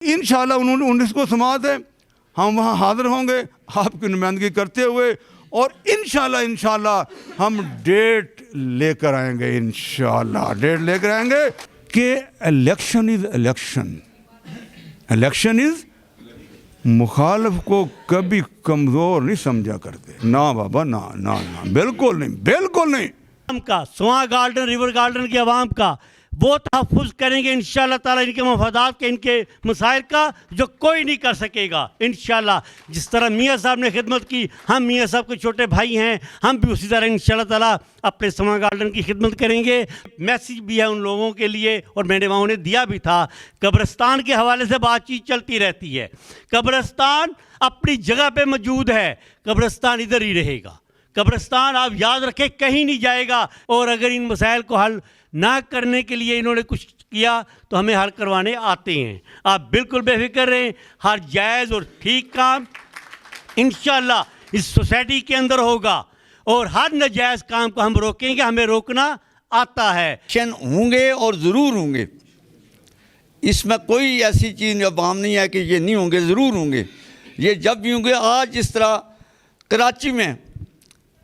इंशाल्लाह 19 को समाअत है, हम वहाँ हाज़िर होंगे आपकी नुमाइंदगी करते हुए, और इंशाल्लाह हम डेट लेकर आएंगे, इंशाल्लाह डेट लेकर आएंगे कि इलेक्शन इज़ इलेक्शन इज़ मुखालिफ को कभी कमज़ोर नहीं समझा करते, ना बाबा ना ना ना, बिल्कुल नहीं। का सुहा गार्डन, रिवर गार्डन की आवाम का वो तहफ़्फ़ुज़ करेंगे इंशाअल्लाह ताला, इनके मफादात के, इनके मसाइल का, जो कोई नहीं कर सकेगा इंशाअल्लाह। जिस तरह मियाँ साहब ने खिदमत की, हम मियाँ साहब के छोटे भाई हैं, हम भी उसी तरह इंशाअल्लाह ताला अपने सुहा गार्डन की खिदमत करेंगे। मैसेज भी है उन लोगों के लिए, और मैंने वहाँ उन्हें दिया भी था। कब्रिस्तान के हवाले से बातचीत चलती रहती है, कब्रिस्तान अपनी जगह पर मौजूद है, कब्रिस्तान इधर ही रहेगा, कब्रिस्तान आप याद रखें कहीं नहीं जाएगा। और अगर इन मसाइल को हल ना करने के लिए इन्होंने कुछ किया तो हमें हल करवाने आते हैं। आप बिल्कुल बेफिक्र रहें, हर जायज़ और ठीक काम इंशाअल्लाह इस सोसाइटी के अंदर होगा, और हर नाजायज़ काम को हम रोकेंगे, हमें रोकना आता है। इलेक्शन होंगे और ज़रूर होंगे, इसमें कोई ऐसी चीज़ अवाम नहीं है कि ये नहीं होंगे, ज़रूर होंगे। ये जब भी होंगे, आज जिस तरह कराची में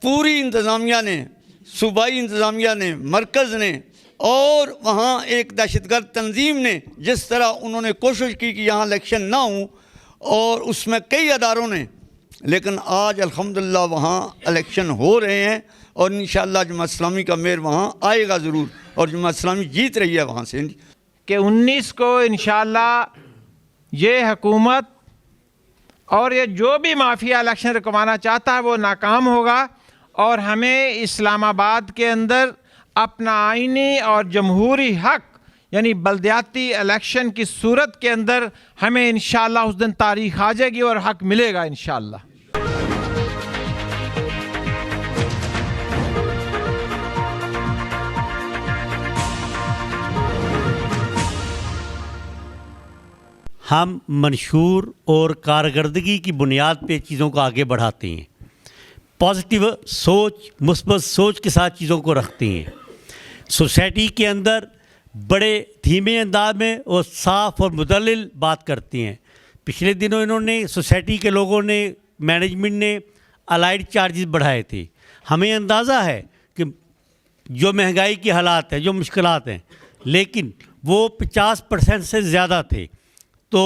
पूरी इंतज़ामिया ने, सूबाई इंतज़ामिया ने, मरकज़ ने और वहाँ एक दहशतगर्द तंजीम ने जिस तरह उन्होंने कोशिश की कि यहाँ इलेक्शन ना हो, और उसमें कई अदारों ने, लेकिन आज अल्हम्दुलिल्लाह वहाँ इलेक्शन हो रहे हैं, और इंशाअल्लाह जमात इस्लामी का मेयर वहाँ आएगा ज़रूर, और जमात इस्लामी जीत रही है वहाँ से। कि 19 को इंशाअल्लाह ये हुकूमत और ये जो भी माफिया इलेक्शन रुकवाना चाहता है वो नाकाम होगा, और हमें इस्लामाबाद के अंदर अपना आईनी और जमहूरी हक यानी बल्दियाती इलेक्शन की सूरत के अंदर हमें इंशाअल्लाह उस दिन तारीख आ जाएगी और हक मिलेगा इंशाअल्लाह। हम मंशूर और कारकर्दगी की बुनियाद पे चीज़ों को आगे बढ़ाते हैं, पॉजिटिव सोच, मुस्बत सोच के साथ चीज़ों को रखते हैं। सोसाइटी के अंदर बड़े धीमे अंदाज में और साफ़ और मुदल्लिल बात करते हैं। पिछले दिनों इन्होंने, सोसाइटी के लोगों ने, मैनेजमेंट ने अलाइड चार्जेस बढ़ाए थे। हमें अंदाज़ा है कि जो महंगाई के हालात हैं, जो मुश्किलात हैं, लेकिन वो 50% से ज़्यादा थे। तो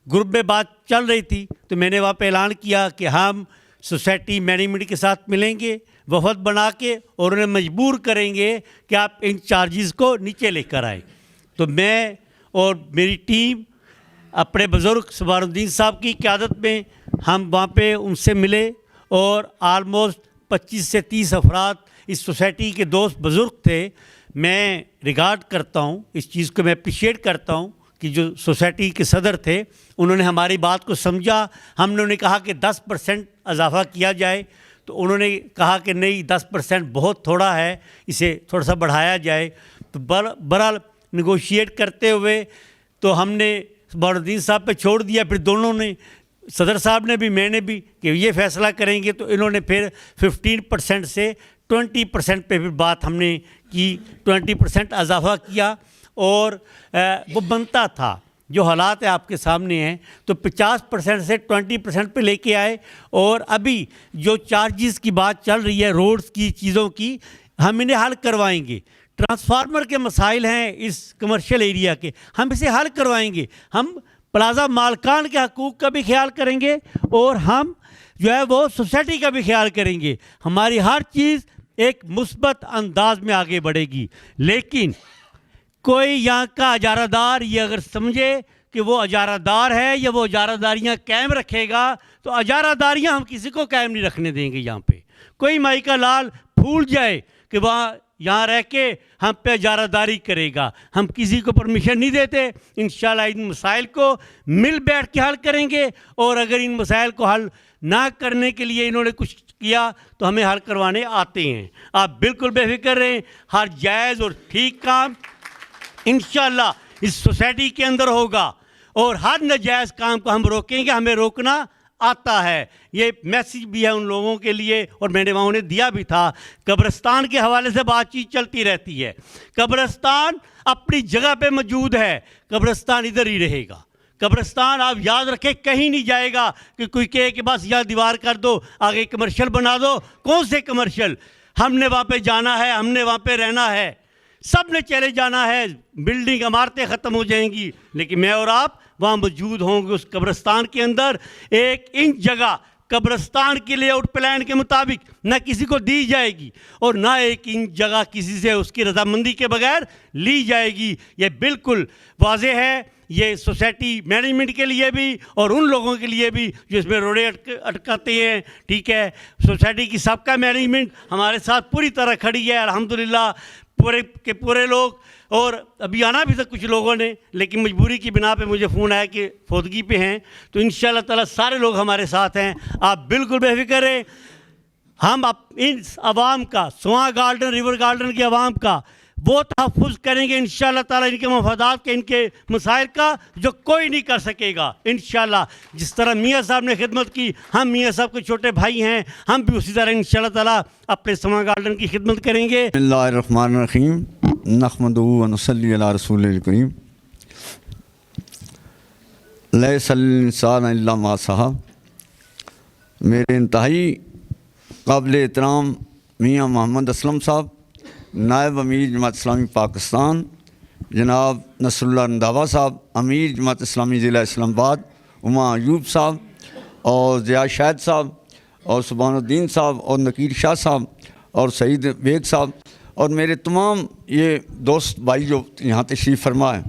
ग्रुप में बात चल रही थी, तो मैंने वहाँ पे ऐलान किया कि हम सोसाइटी मैनेजमेंट के साथ मिलेंगे, वफद बना के, और उन्हें मजबूर करेंगे कि आप इन चार्जेस को नीचे लेकर आएँ। तो मैं और मेरी टीम अपने बुज़ुर्ग सबारुद्दीन साहब की क़यादत में हम वहाँ पे उनसे मिले, और आलमोस्ट 25 से 30 अफराद इस सोसाइटी के दोस्त बुज़ुर्ग थे। मैं रिगार्ड करता हूँ, इस चीज़ को मैं अप्रिशिएट करता हूँ कि जो सोसाइटी के सदर थे उन्होंने हमारी बात को समझा। हमने उन्हें कहा कि 10% इजाफ़ा किया जाए, तो उन्होंने कहा कि नहीं, 10% बहुत थोड़ा है, इसे थोड़ा सा बढ़ाया जाए। तो बहरहाल नेगोशिएट करते हुए तो हमने सबारुद्दीन साहब पे छोड़ दिया। फिर दोनों ने, सदर साहब ने भी, मैंने भी, कि ये फ़ैसला करेंगे। तो इन्होंने फिर 15% से 20% पे फिर बात हमने की, 20% इजाफ़ा किया, और वो बनता था। जो हालात है आपके सामने हैं, तो 50% से 20% पे लेके आए। और अभी जो चार्जेस की बात चल रही है, रोड्स की, चीज़ों की, हम इन्हें हल करवाएंगे। ट्रांसफार्मर के मसाइल हैं इस कमर्शियल एरिया के, हम इसे हल करवाएंगे। हम प्लाजा मालकान के हकूक़ का भी ख्याल करेंगे, और हम जो है वो सोसाइटी का भी ख्याल करेंगे। हमारी हर चीज़ एक मुस्बत अंदाज में आगे बढ़ेगी। लेकिन कोई यहाँ का अजारादार ये अगर समझे कि वो अजारादार है या वो अजारादारियाँ कायम रखेगा, तो अजारादारियाँ हम किसी को कायम नहीं रखने देंगे। यहाँ पे कोई माई का लाल भूल जाए कि वहाँ यहाँ रह के हम पे अजारादारी करेगा, हम किसी को परमिशन नहीं देते। इंशाअल्लाह इन मसाइल को मिल बैठ के हल करेंगे, और अगर इन मसाइल को हल ना करने के लिए इन्होंने कुछ किया तो हमें हल करवाने आते हैं। आप बिल्कुल बेफिक्र रहें, हर जायज़ और ठीक काम इंशाअल्लाह इस सोसाइटी के अंदर होगा, और हर नाजायज़ काम को हम रोकेंगे, हमें रोकना आता है। ये मैसेज भी है उन लोगों के लिए, और मैंने वहाँ उन्हें दिया भी था। कब्रिस्तान के हवाले से बातचीत चलती रहती है, कब्रिस्तान अपनी जगह पे मौजूद है, कब्रिस्तान इधर ही रहेगा, कब्रिस्तान आप याद रखें कहीं नहीं जाएगा कि कोई कहे कि बस यहाँ दीवार कर दो, आगे कमर्शियल बना दो। कौन से कमर्शियल? हमने वहाँ पे जाना है, हमने वहाँ पे रहना है, सब ने चले जाना है। बिल्डिंग इमारतें ख़त्म हो जाएंगी, लेकिन मैं और आप वहाँ मौजूद होंगे उस कब्रिस्तान के अंदर। 1 इंच जगह कब्रिस्तान के लेआउट प्लान के मुताबिक न किसी को दी जाएगी और ना 1 इंच जगह किसी से उसकी रजामंदी के बगैर ली जाएगी। ये बिल्कुल वाज़ेह है, ये सोसाइटी मैनेजमेंट के लिए भी और उन लोगों के लिए भी जो इसमें रोड़े अटकाते हैं। ठीक है, सोसाइटी की सबका मैनेजमेंट हमारे साथ पूरी तरह खड़ी है अल्हम्दुलिल्लाह, पूरे के पूरे लोग। और अभी आना भी था कुछ लोगों ने, लेकिन मजबूरी की बिना पे मुझे फ़ोन आया कि फौतगी पे हैं, तो इंशाअल्लाह ताला सारे लोग हमारे साथ हैं। आप बिल्कुल बेफिक्र रहें, हम इन आवाम का, स्वां गार्डन, रिवर गार्डन की आवाम का वो तहफ़्फ़ुज़ करेंगे इंशाअल्लाह ताला, इनके मफादात के, इनके मसाइल का, जो कोई नहीं कर सकेगा इंशाअल्लाह। जिस तरह मियाँ साहब ने खिदमत की, हम मियाँ साहब के छोटे भाई हैं, हम भी उसी तरह इंशाअल्लाह ताला अपने स्वां गार्डन की खिदमत करेंगे। बिस्मिल्लाहिर्रहमानिर्रहीम, नहमदुहु व नुसल्ली अला रसूलिल करीम। लैसल इंसान इल्ला मा सहा। मेरे इंतहाई काबिल एहतराम मियाँ मोहम्मद असलम साहब, नायब अमीर जमात इस्लामी पाकिस्तान, जनाब नसरुल्लाह रंधावा साहब, अमीर जमात इस्लामी ज़िला इस्लामाबाद, उमा अयूब साहब और ज़िया शाहिद साहब और सुभानुद्दीन साहब और नकीर शाह साहब और सईद बेग साहब और मेरे तमाम ये दोस्त भाई जो यहाँ तशरीफ़ फरमा है।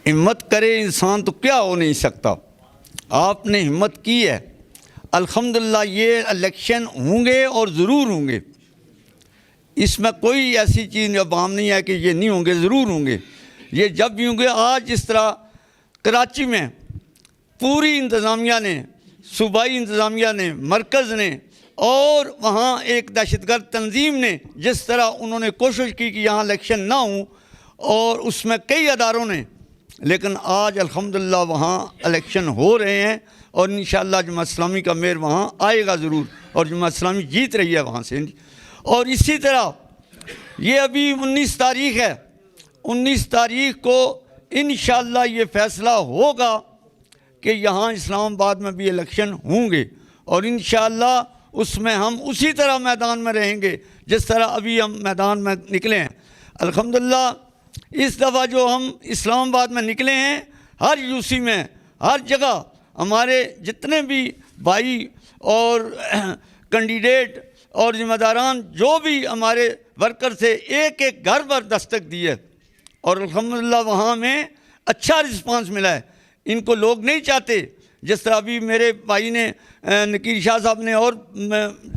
हिम्मत करे इंसान तो क्या हो नहीं सकता, आपने हिम्मत की है अल्हम्दुलिल्लाह। ये इलेक्शन होंगे और ज़रूर होंगे, इसमें कोई ऐसी चीज़ या बाम नहीं है कि ये नहीं होंगे, ज़रूर होंगे। ये जब भी होंगे, आज जिस तरह कराची में पूरी इंतज़ामिया ने, सूबाई इंतज़ामिया ने, मरकज़ ने और वहाँ एक दहशतगर्द तंजीम ने जिस तरह उन्होंने कोशिश की कि यहाँ इलेक्शन ना हो, और उसमें कई अदारों ने, लेकिन आज अल्हम्दुलिल्लाह वहाँ इलेक्शन हो रहे हैं और इंशाअल्लाह जमात इस्लामी का मेयर वहाँ आएगा ज़रूर और जमात इस्लामी जीत रही है वहाँ से। और इसी तरह ये अभी 19 तारीख़ है, 19 तारीख़ को इंशाअल्लाह ये फ़ैसला होगा कि यहाँ इस्लामाबाद में भी इलेक्शन होंगे और इंशाअल्लाह उसमें हम उसी तरह मैदान में रहेंगे जिस तरह अभी हम मैदान में निकले हैं। अल्हम्दुलिल्लाह इस दफ़ा जो हम इस्लामाबाद में निकले हैं, हर यूसी में, हर जगह हमारे जितने भी भाई और कैंडिडेट और ज़िम्मेदारान जो भी हमारे वर्कर थे, एक एक घर पर दस्तक दी है और अल्हम्दुलिल्लाह वहाँ में अच्छा रिस्पांस मिला है। इनको लोग नहीं चाहते, जिस तरह अभी मेरे भाई ने नकीर शाह साहब ने और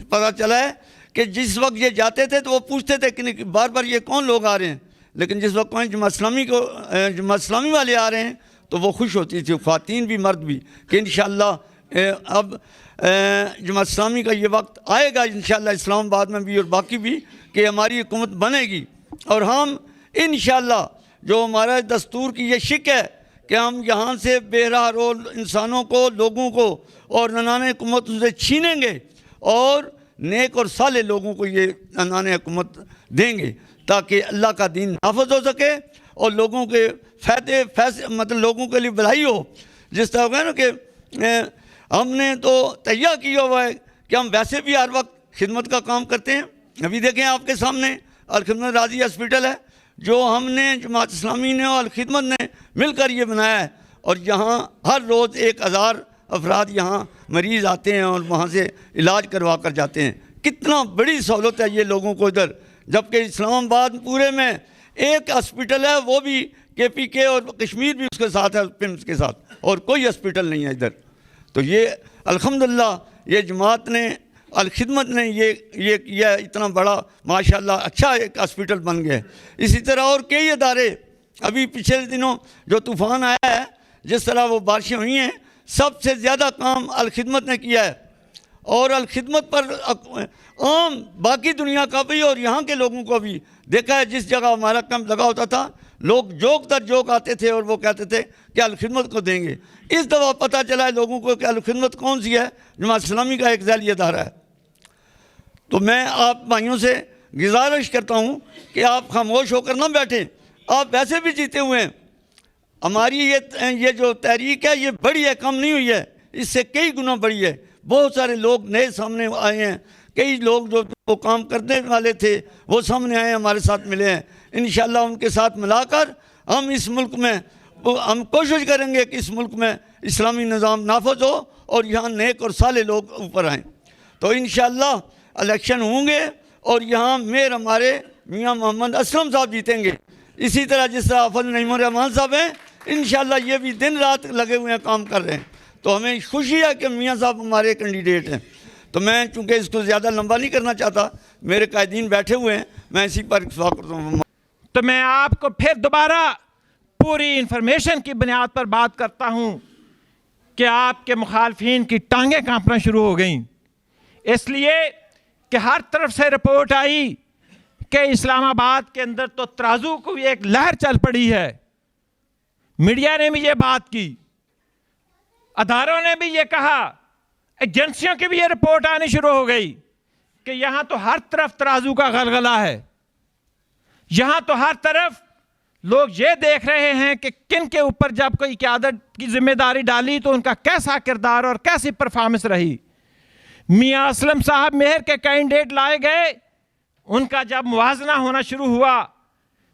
पता चला है कि जिस वक्त ये जाते थे तो वो पूछते थे कि बार बार ये कौन लोग आ रहे हैं, लेकिन जिस वक्त जमात इस्लामी वाले आ रहे हैं तो वो खुश होती थी, ख़वातीन भी मर्द भी, कि इंशाअल्लाह अब जमात इस्लामी का ये वक्त आएगा इंशाअल्लाह इस्लामाबाद में भी और बाकी भी कि हमारी हुकूमत बनेगी। और हम इंशाअल्लाह जो हमारा दस्तूर की ये शिक है कि हम यहाँ से बेराह रो इंसानों को, लोगों को और ननाने हुकूमत से छीनेंगे और नेक और साले लोगों को ये ननाने हुकूमत देंगे ताकि अल्लाह का दीन नाफज हो सके और लोगों के फ़ायदे मतलब लोगों के लिए भलाई हो। जिस तरह है ना कि हमने तो तैयार किया हुआ है कि हम वैसे भी हर वक्त खिदमत का काम करते हैं। अभी देखें आपके सामने अल खिदमत राजी हॉस्पिटल है जो हमने जमात इस्लामी ने और अल खिदमत ने मिलकर ये बनाया है और यहाँ हर रोज़ 1000 अफराद यहाँ मरीज़ आते हैं और वहाँ से इलाज करवा कर जाते हैं। कितना बड़ी सहूलत है ये लोगों को इधर, जबकि इस्लामाबाद पूरे में एक हॉस्पिटल है, वो भी KPK और कश्मीर भी उसके साथ है, पिम्स के साथ, और कोई हॉस्पिटल नहीं है इधर। तो ये अल्हम्दुलिल्लाह ये जमात ने, अल खिदमत ने ये किया, इतना बड़ा माशाल्लाह अच्छा एक हॉस्पिटल बन गया। इसी तरह और कई अदारे, अभी पिछले दिनों जो तूफ़ान आया है, जिस तरह वो बारिशें हुई हैं, सबसे ज़्यादा काम अल खिदमत ने किया है और अल खिदमत पर आम बाकी दुनिया का भी और यहाँ के लोगों को भी देखा है। जिस जगह हमारा कैंप लगा होता था, लोग जोक दर जोक आते थे और वो कहते थे कि अल खिदमत को देंगे। इस दफ़ा पता चला है लोगों को कि अल खिदमत कौन सी है, जमात इस्लामी का एक ज़ैली अदारा है। तो मैं आप भाइयों से गुजारिश करता हूँ कि आप खामोश होकर ना बैठें, आप वैसे भी जीते हुए हैं। हमारी ये जो तहरीक है ये बड़ी है, कम नहीं हुई है, इससे कई गुना बड़ी है। बहुत सारे लोग नए सामने आए हैं, कई लोग जो वो काम करने वाले थे वो सामने आए, हमारे साथ मिले हैं। इंशाल्लाह उनके साथ मिलाकर हम इस मुल्क में हम कोशिश करेंगे कि इस मुल्क में इस्लामी निज़ाम नाफज हो और यहाँ नेक और साले लोग ऊपर आएँ। तो इंशाल्लाह इलेक्शन होंगे और यहाँ मेयर हमारे मियाँ मोहम्मद असलम साहब जीतेंगे। इसी तरह जिस तरह हाफिज नईमुर रहमान साहब हैं, इंशाल्लाह ये भी दिन रात लगे हुए हैं, काम कर रहे हैं। तो हमें खुशी है कि मियाँ साहब हमारे कैंडिडेट हैं। तो मैं चूँकि इसको ज़्यादा लंबा नहीं करना चाहता, मेरे कायदीन बैठे हुए हैं, मैं इसी पर इत्तफाक करता हूँ। तो मैं आपको फिर दोबारा पूरी इंफॉर्मेशन की बुनियाद पर बात करता हूँ कि आपके मुखालफिन की टांगें कांपना शुरू हो गई, इसलिए कि हर तरफ से रिपोर्ट आई कि इस्लामाबाद के अंदर तो तराजू को भी एक लहर चल पड़ी है। मीडिया ने भी ये बात की, अदारों ने भी ये कहा, एजेंसियों की भी ये रिपोर्ट आनी शुरू हो गई कि यहां तो हर तरफ तराजू का गलगला है। यहां तो हर तरफ लोग ये देख रहे हैं कि किन के ऊपर जब कोई क़यादत की जिम्मेदारी डाली तो उनका कैसा किरदार और कैसी परफॉर्मेंस रही। मियां असलम साहब मेहर के कैंडिडेट लाए गए, उनका जब मुवाजना होना शुरू हुआ,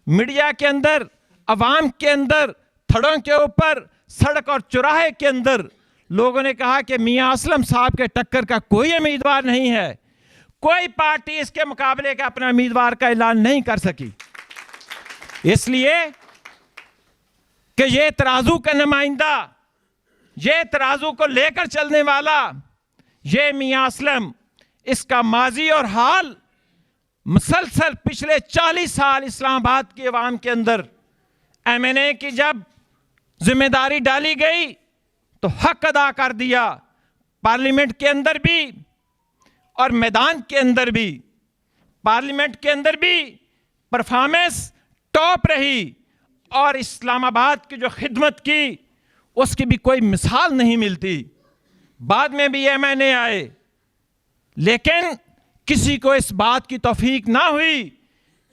मीडिया के अंदर, अवाम के अंदर, थड़ों के ऊपर, सड़क और चौराहे के अंदर लोगों ने कहा कि मियां असलम साहब के टक्कर का कोई उम्मीदवार नहीं है, कोई पार्टी इसके मुकाबले का अपना उम्मीदवार का ऐलान नहीं कर सकी। इसलिए कि ये तराजू का नुमाइंदा, ये तराजू को लेकर चलने वाला ये मियां असलम, इसका माजी और हाल मुसलसल पिछले 40 साल इस्लामाबाद की अवाम के अंदर MNA की जब जिम्मेदारी डाली गई तो हक अदा कर दिया, पार्लियामेंट के अंदर भी और मैदान के अंदर भी। पार्लियामेंट के अंदर भी परफॉर्मेंस टॉप रही और इस्लामाबाद की जो खिदमत की उसकी भी कोई मिसाल नहीं मिलती। बाद में भी MNA आए, लेकिन किसी को इस बात की तौफीक ना हुई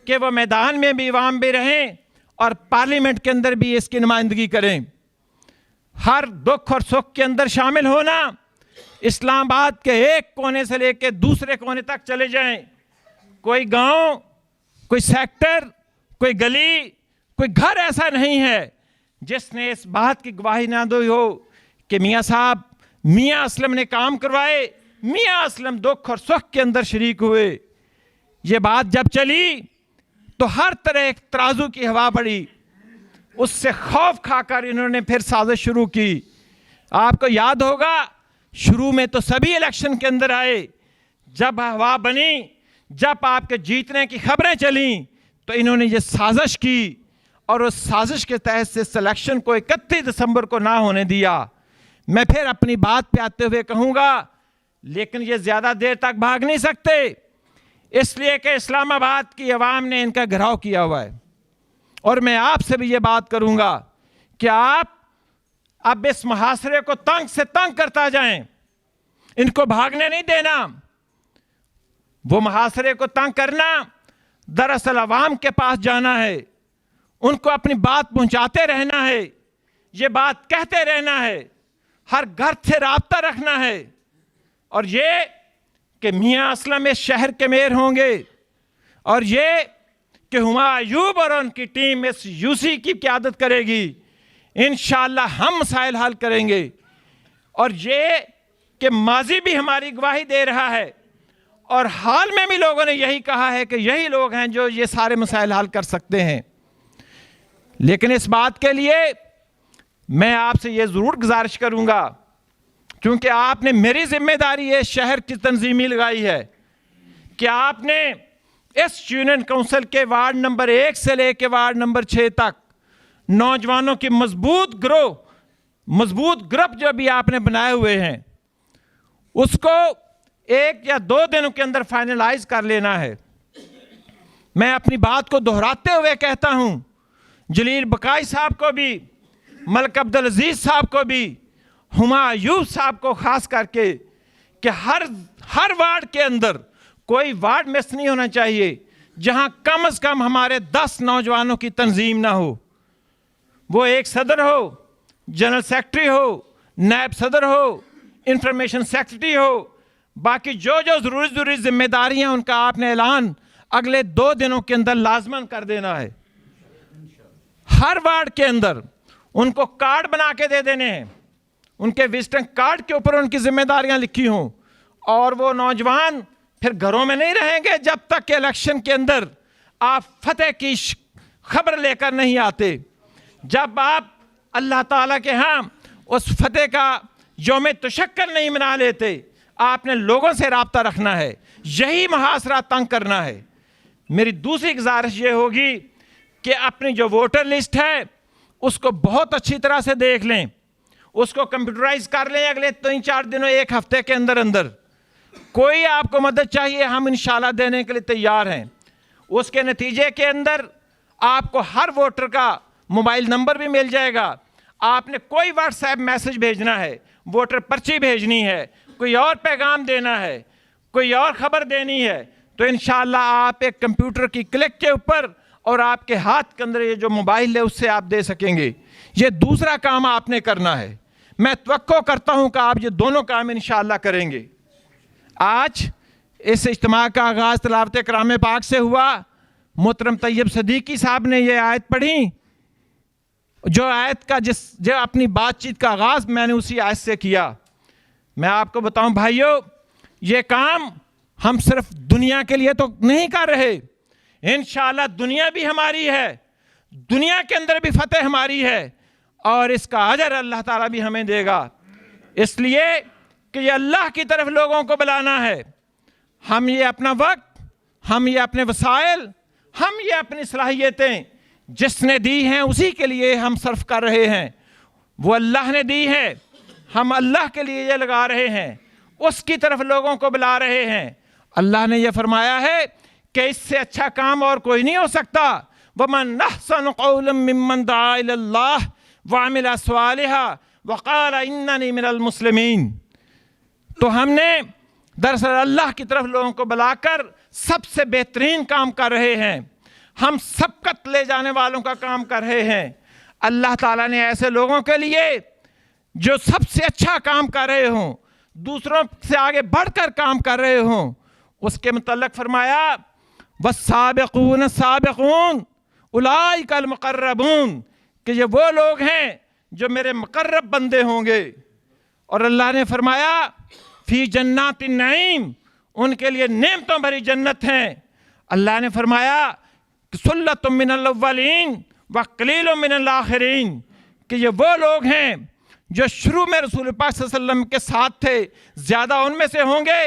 कि वह मैदान में भी अवाम भी रहें और पार्लियामेंट के अंदर भी इसकी नुमाइंदगी करें। हर दुख और सुख के अंदर शामिल होना, इस्लामाबाद के एक कोने से लेकर दूसरे कोने तक चले जाएं, कोई गांव, कोई सेक्टर, कोई गली, कोई घर ऐसा नहीं है जिसने इस बात की गवाही ना दी हो कि मियाँ साहब, मियाँ असलम ने काम करवाए, मियाँ असलम दुख और सुख के अंदर शरीक हुए। ये बात जब चली तो हर तरह एक तराजू की हवा बढ़ी, उससे खौफ खाकर इन्होंने फिर साजिश शुरू की। आपको याद होगा शुरू में तो सभी इलेक्शन के अंदर आए, जब हवा बनी, जब आपके जीतने की खबरें चली तो इन्होंने ये साजिश की और उस साजिश के तहत से सिलेक्शन को 31 दिसंबर को ना होने दिया। मैं फिर अपनी बात पे आते हुए कहूँगा, लेकिन ये ज़्यादा देर तक भाग नहीं सकते, इसलिए कि इस्लामाबाद की आवाम ने इनका घेराव किया हुआ है। और मैं आपसे भी ये बात करूँगा कि आप अब इस मुहासरे को तंग से तंग करता जाएं, इनको भागने नहीं देना। वो मुहासरे को तंग करना दरअसल आवाम के पास जाना है, उनको अपनी बात पहुंचाते रहना है, ये बात कहते रहना है, हर घर से राब्ता रखना है। और ये कि मियाँ असलम इस शहर के मेयर होंगे और ये कि हुमा अयूब और उनकी टीम इस यूसी की क़यादत करेगी। इंशाअल्लाह हम मसाइल हल करेंगे। और ये कि माजी भी हमारी गवाही दे रहा है और हाल में भी लोगों ने यही कहा है कि यही लोग हैं जो ये सारे मसाइल हल कर सकते हैं। लेकिन इस बात के लिए मैं आपसे ये ज़रूर गुजारिश करूँगा, क्योंकि आपने मेरी जिम्मेदारी ये शहर की तंजीमी लगाई है कि आपने इस यूनियन काउंसिल के वार्ड नंबर 1 से लेकर वार्ड नंबर 6 तक नौजवानों की मजबूत ग्रुप जो भी आपने बनाए हुए हैं उसको 1 या 2 दिनों के अंदर फाइनलाइज कर लेना है। मैं अपनी बात को दोहराते हुए कहता हूं, जलील बकाई साहब को भी, मलिक अब्दुल अजीज साहब को भी, हुमा अयूब साहब को खास करके कि हर वार्ड के अंदर कोई वार्ड मिस नहीं होना चाहिए। जहां कम से कम हमारे 10 नौजवानों की तंजीम ना हो। वो एक सदर हो, जनरल सेक्रेटरी हो, नायब सदर हो, इंफॉर्मेशन सेक्रेटरी हो, बाकी जो जो ज़रूरी जिम्मेदारियां उनका आपने ऐलान अगले 2 दिनों के अंदर लाजमन कर देना है। हर वार्ड के अंदर उनको कार्ड बना के दे देने हैं, उनके विजिटिंग कार्ड के ऊपर उनकी जिम्मेदारियां लिखी हों, और वो नौजवान फिर घरों में नहीं रहेंगे जब तक कि इलेक्शन के अंदर आप फतेह की खबर लेकर नहीं आते। जब आप अल्लाह ताला के यहाँ उस फतेह का यौम तशक्कर नहीं मना लेते, आपने लोगों से राब्ता रखना है, यही मुहासरा तंग करना है। मेरी दूसरी गुजारिश ये होगी कि अपनी जो वोटर लिस्ट है उसको बहुत अच्छी तरह से देख लें, उसको कंप्यूटराइज कर लें अगले 3-4 दिनों, 1 हफ्ते के अंदर अंदर। कोई आपको मदद चाहिए, हम इंशाल्लाह देने के लिए तैयार हैं। उसके नतीजे के अंदर आपको हर वोटर का मोबाइल नंबर भी मिल जाएगा। आपने कोई व्हाट्सएप मैसेज भेजना है, वोटर पर्ची भेजनी है, कोई और पैगाम देना है, कोई और खबर देनी है, तो इंशाल्लाह आप एक कंप्यूटर की क्लिक के ऊपर और आपके हाथ के अंदर ये जो मोबाइल है उससे आप दे सकेंगे। ये दूसरा काम आपने करना है। मैं तवक्को करता हूं कि आप ये दोनों काम इंशाल्लाह करेंगे। आज इस इज्तिमा का आगाज़ तिलावत कलाम पाक से हुआ। मोहतरम तैयब सदीकी साहब ने ये आयत पढ़ी, जो आयत का जो अपनी बातचीत का आगाज़ मैंने उसी आयत से किया। मैं आपको बताऊं भाइयों, ये काम हम सिर्फ दुनिया के लिए तो नहीं कर रहे, इंशाअल्लाह दुनिया भी हमारी है, दुनिया के अंदर भी फतेह हमारी है, और इसका अजर अल्लाह ताला भी हमें देगा। इसलिए कि ये अल्लाह की तरफ लोगों को बुलाना है। हम ये अपना वक्त, हम ये अपने वसाइल, हम ये अपनी सलाहियतें जिसने दी हैं उसी के लिए हम सर्फ कर रहे हैं। वो अल्लाह ने दी है, हम अल्लाह के लिए ये लगा रहे हैं, उसकी तरफ लोगों को बुला रहे हैं। अल्लाह ने यह फरमाया है कि इससे अच्छा काम और कोई नहीं हो सकता। वमन अहसनु क़ौलन मिम्मन दआ इलल्लाह व अमिला सालिहा व क़ाल इन्ननी मिनल मुस्लिमीन। तो हमने दरअसल अल्लाह की तरफ लोगों को बुलाकर सबसे बेहतरीन काम कर रहे हैं, हम सबकत ले जाने वालों का काम कर रहे हैं। अल्लाह ताला ने ऐसे लोगों के लिए जो सबसे अच्छा काम कर रहे हों, दूसरों से आगे बढ़कर काम कर रहे हों, उसके मुतल्लिक़ फरमाया वस्साबिक़ून साबिक़ून उलाइकल मुक़र्रबून, कि ये वो लोग हैं जो मेरे मुक़र्रब बंदे होंगे। और अल्लाह ने फरमाया फ़ी जन्नातिन नईम, उनके लिए नेमतों भरी जन्नत हैं। अल्लाह ने फरमाया कि सुल्लतुम मिनल अव्वलीन व क़लीलुम मिनल आखिरीन, कि ये वो लोग हैं जो शुरू में रसूल पाक सल्लल्लाहु अलैहि वसल्लम के साथ थे, ज़्यादा उनमें से होंगे,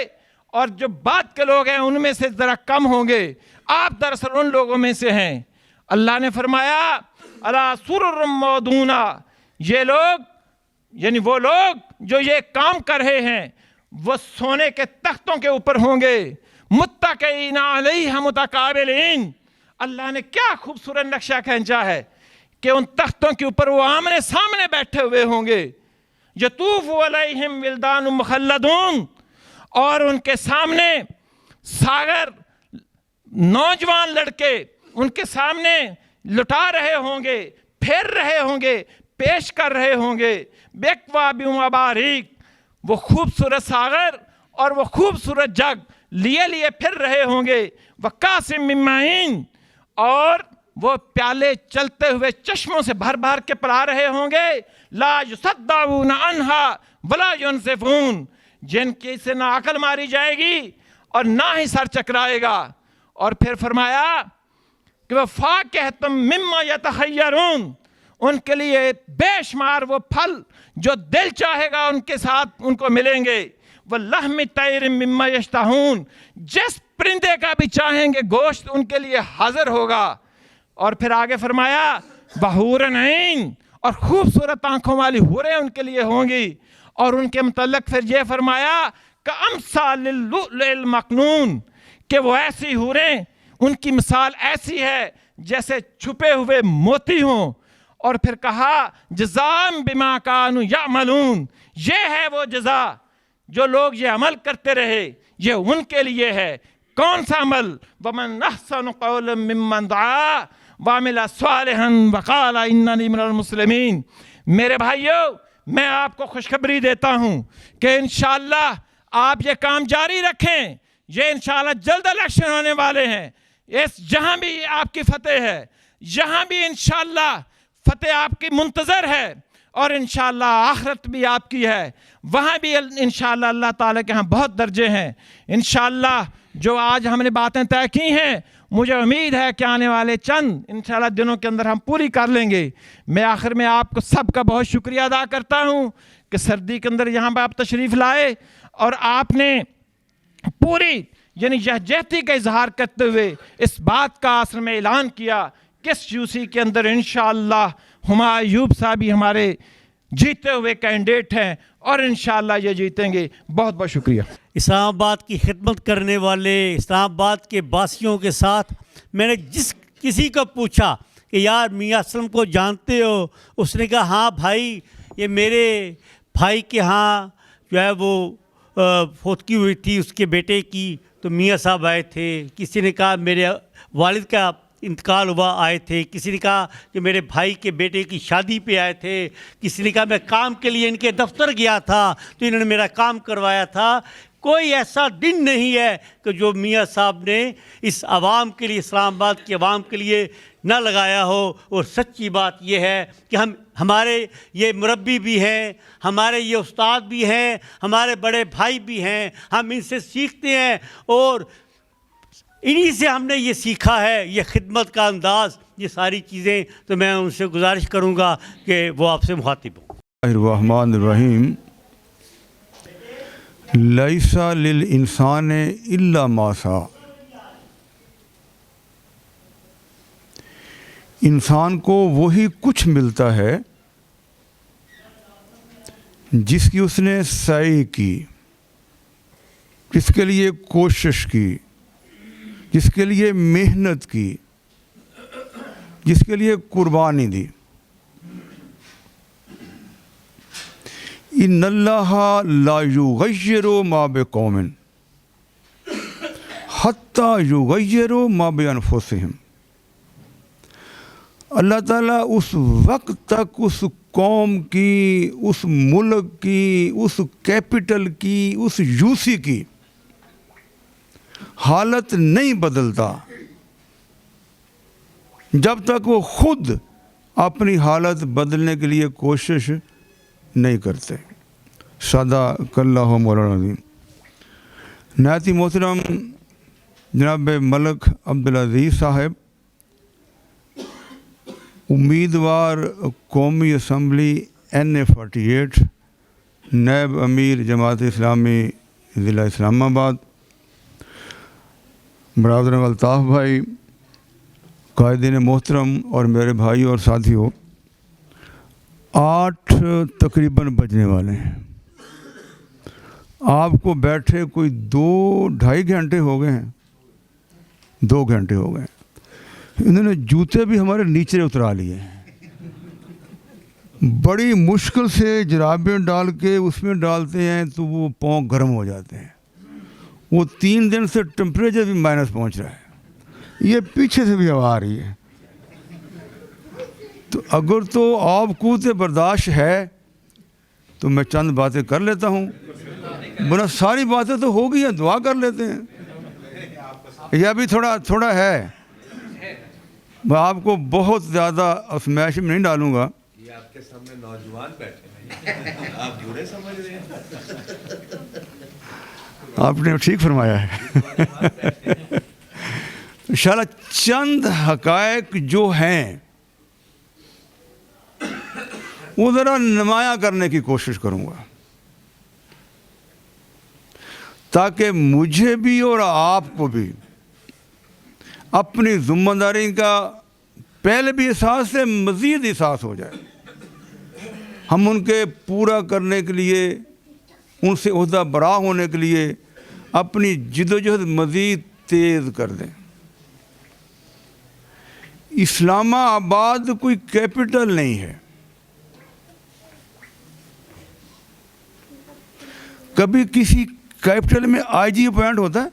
और जो बाद के लोग हैं उनमें से ज़रा कम होंगे। आप दरअसल उन लोगों में से हैं। अल्लाह ने फरमाया अला सुरुरुम मौदूना, ये लोग यानी वो लोग जो ये काम कर रहे हैं वो सोने के तख्तों के ऊपर होंगे। मुत्तक़ीना अलैहा मुतक़ाबिलीन, अल्लाह ने क्या खूबसूरत नक्शा खींचा है कि उन तख्तों के ऊपर वो आमने सामने बैठे हुए होंगे। यतूफ़ु अलैहिम विल्दानुम मुख़ल्लदून, और उनके सामने सागर नौजवान लड़के उनके सामने लुटा रहे होंगे, फेर रहे होंगे, पेश कर रहे होंगे। बेकवाबिम अबारीक, वो खूबसूरत सागर और वो खूबसूरत जग लिए लिए फिर रहे होंगे। वकासिम मिन माइन, और वो प्याले चलते हुए चश्मों से भर भर के पिला रहे होंगे। ला युसद्दाऊन अन्हा वला युनज़िफून, जिनकी से ना अकल मारी जाएगी और ना ही सर चकराएगा। और फिर फरमाया कि वह फ़ाकिहतुम मिम्मा यतख़य्यरून, उनके लिए बेशुमार वो फल जो दिल चाहेगा उनके साथ उनको मिलेंगे। वह लहमी तैर मिम्मा यश्तहून, जिस परिंदे का भी चाहेंगे गोश्त उनके लिए हाजिर होगा। और फिर आगे फरमाया बहूरन ऐन, और खूबसूरत आंखों वाली हूरें उनके लिए होंगी। और उनके मुतल्लिक़ फिर ये फरमाया कअम्सालिल लुअलुइल मकनून, कि वो ऐसी हूरें, उनकी मिसाल ऐसी है जैसे छुपे हुए मोती हों। और फिर कहा जज़ाम बिमा कानू यामलून, ये है वो जज़ा जो लोग ये अमल करते रहे, ये उनके लिए है। कौन सा अमल, वमन अहसनु क़ौलन मिम्मन दआ वामिला सालिहन वक़ाल इन्ननी मिनल मुस्लिमीन। मेरे भाइयों, मैं आपको खुशखबरी देता हूँ कि इंशाअल्लाह आप ये काम जारी रखें। ये इंशाअल्लाह जल्द इलेक्शन होने वाले हैं। इस जहाँ भी आपकी फतेह है, यहाँ भी इंशाअल्लाह फतेह आपकी मुंतज़र है और इंशाअल्लाह आखिरत भी आपकी है। वहाँ भी इंशाअल्लाह अल्लाह ताला के यहाँ बहुत दर्जे हैं। इंशाअल्लाह जो आज हमने बातें तय की हैं, मुझे उम्मीद है कि आने वाले चंद इंशाअल्लाह दिनों के अंदर हम पूरी कर लेंगे। मैं आखिर में आपको सबका बहुत शुक्रिया अदा करता हूँ कि सर्दी के अंदर यहाँ पर आप तशरीफ़ लाए और आपने पूरी यानी यहजहती का इजहार करते हुए इस बात का असर में ऐलान किया कि इस यूसी के अंदर इंशाअल्लाह हुमायूं अय्यूब साहब ही हमारे जीते हुए कैंडिडेट हैं और इंशाअल्लाह ये जीतेंगे। बहुत बहुत शुक्रिया। इस्लामाबाद की खिदमत करने वाले इस्लामाबाद के बासियों के साथ मैंने जिस किसी को पूछा कि यार मियां असलम को जानते हो, उसने कहा हाँ भाई, ये मेरे भाई के यहाँ जो है वो फौतगी हुई थी उसके बेटे की, तो मियां साहब आए थे। किसी ने कहा मेरे वालिद का इंतकाल हुआ, आए थे। किसी ने कहा कि मेरे भाई के बेटे की शादी पे आए थे। किसी ने कहा मैं काम के लिए इनके दफ्तर गया था तो इन्होंने मेरा काम करवाया था। कोई ऐसा दिन नहीं है कि जो मियां साहब ने इस आवाम के लिए, इस्लामाबाद की आवाम के लिए न लगाया हो। और सच्ची बात यह है कि हमारे ये मुरब्बी भी हैं, हमारे ये उस्ताद भी हैं, हमारे बड़े भाई भी हैं। हम इनसे सीखते हैं और इन्हीं से हमने ये सीखा है, ये खिदमत का अंदाज़, ये सारी चीज़ें। तो मैं उनसे गुजारिश करूँगा कि वो आपसे मुखातिब हों। रहमान रहीम। लैसा लिल इंसान इल्ला मासा। इंसान को वही कुछ मिलता है जिसकी उसने सही की, जिसके लिए कोशिश की, जिसके लिए मेहनत की, जिसके लिए कुर्बानी दी। इन्नल्लाहा ला युगय्यिरु मा बिकौमिन हत्ता युगय्यिरु मा बिअनफुसिहिम। अल्लाह ताला उस वक्त तक उस कौम की, उस मुल्क की, उस कैपिटल की, उस यूसी की हालत नहीं बदलता जब तक वो खुद अपनी हालत बदलने के लिए कोशिश नहीं करते। सदा कल्लाहु मौलाना अज़ीम। नायती मोहतरम जनाब मलिक अब्दुल अज़ीज़ साहब, उम्मीदवार कौमी असम्बली NA-48, नायब अमीर जमात इस्लामी ज़िला इस्लामाबाद, बरादर अल्ताफ़ भाई, कायदीन मोहतरम और मेरे भाई और साथियों, 8 तकरीबन बजने वाले हैं। आपको बैठे कोई 2-2.5 घंटे हो गए हैं, 2 घंटे हो गए। इन्होंने जूते भी हमारे नीचे उतरा लिए हैं। बड़ी मुश्किल से जराबें डाल के उसमें डालते हैं तो वो पाँव गर्म हो जाते हैं। वो 3 दिन से टेम्परेचर भी माइनस पहुंच रहा है। ये पीछे से भी हवा आ रही है। तो अगर तो आप कूते बर्दाश्त है तो मैं चंद बातें कर लेता हूँ, वरना सारी बातें तो हो गई हैं, दुआ कर लेते हैं। यह भी थोड़ा है। मैं आपको बहुत ज़्यादा असमैश में नहीं डालूँगा। ये आपके सामने नौजवान बैठे हैं, आप बूढ़े समझ रहे हैं। आपने ठीक फरमाया है। इंशाअल्लाह चंद हकायक जो हैं वो ज़रा नुमायाँ करने की कोशिश करूँगा ताकि मुझे भी और आपको भी अपनी ज़िम्मेदारी का पहले भी एहसास है, मज़ीद एहसास हो जाए। हम उनके पूरा करने के लिए, उनसे ओहदा बरा होने के लिए अपनी जिद्दोजहद मज़ीद तेज़ कर दें। इस्लामाबाद कोई कैपिटल नहीं है। कभी किसी कैपिटल में IG अपॉइंट होता है?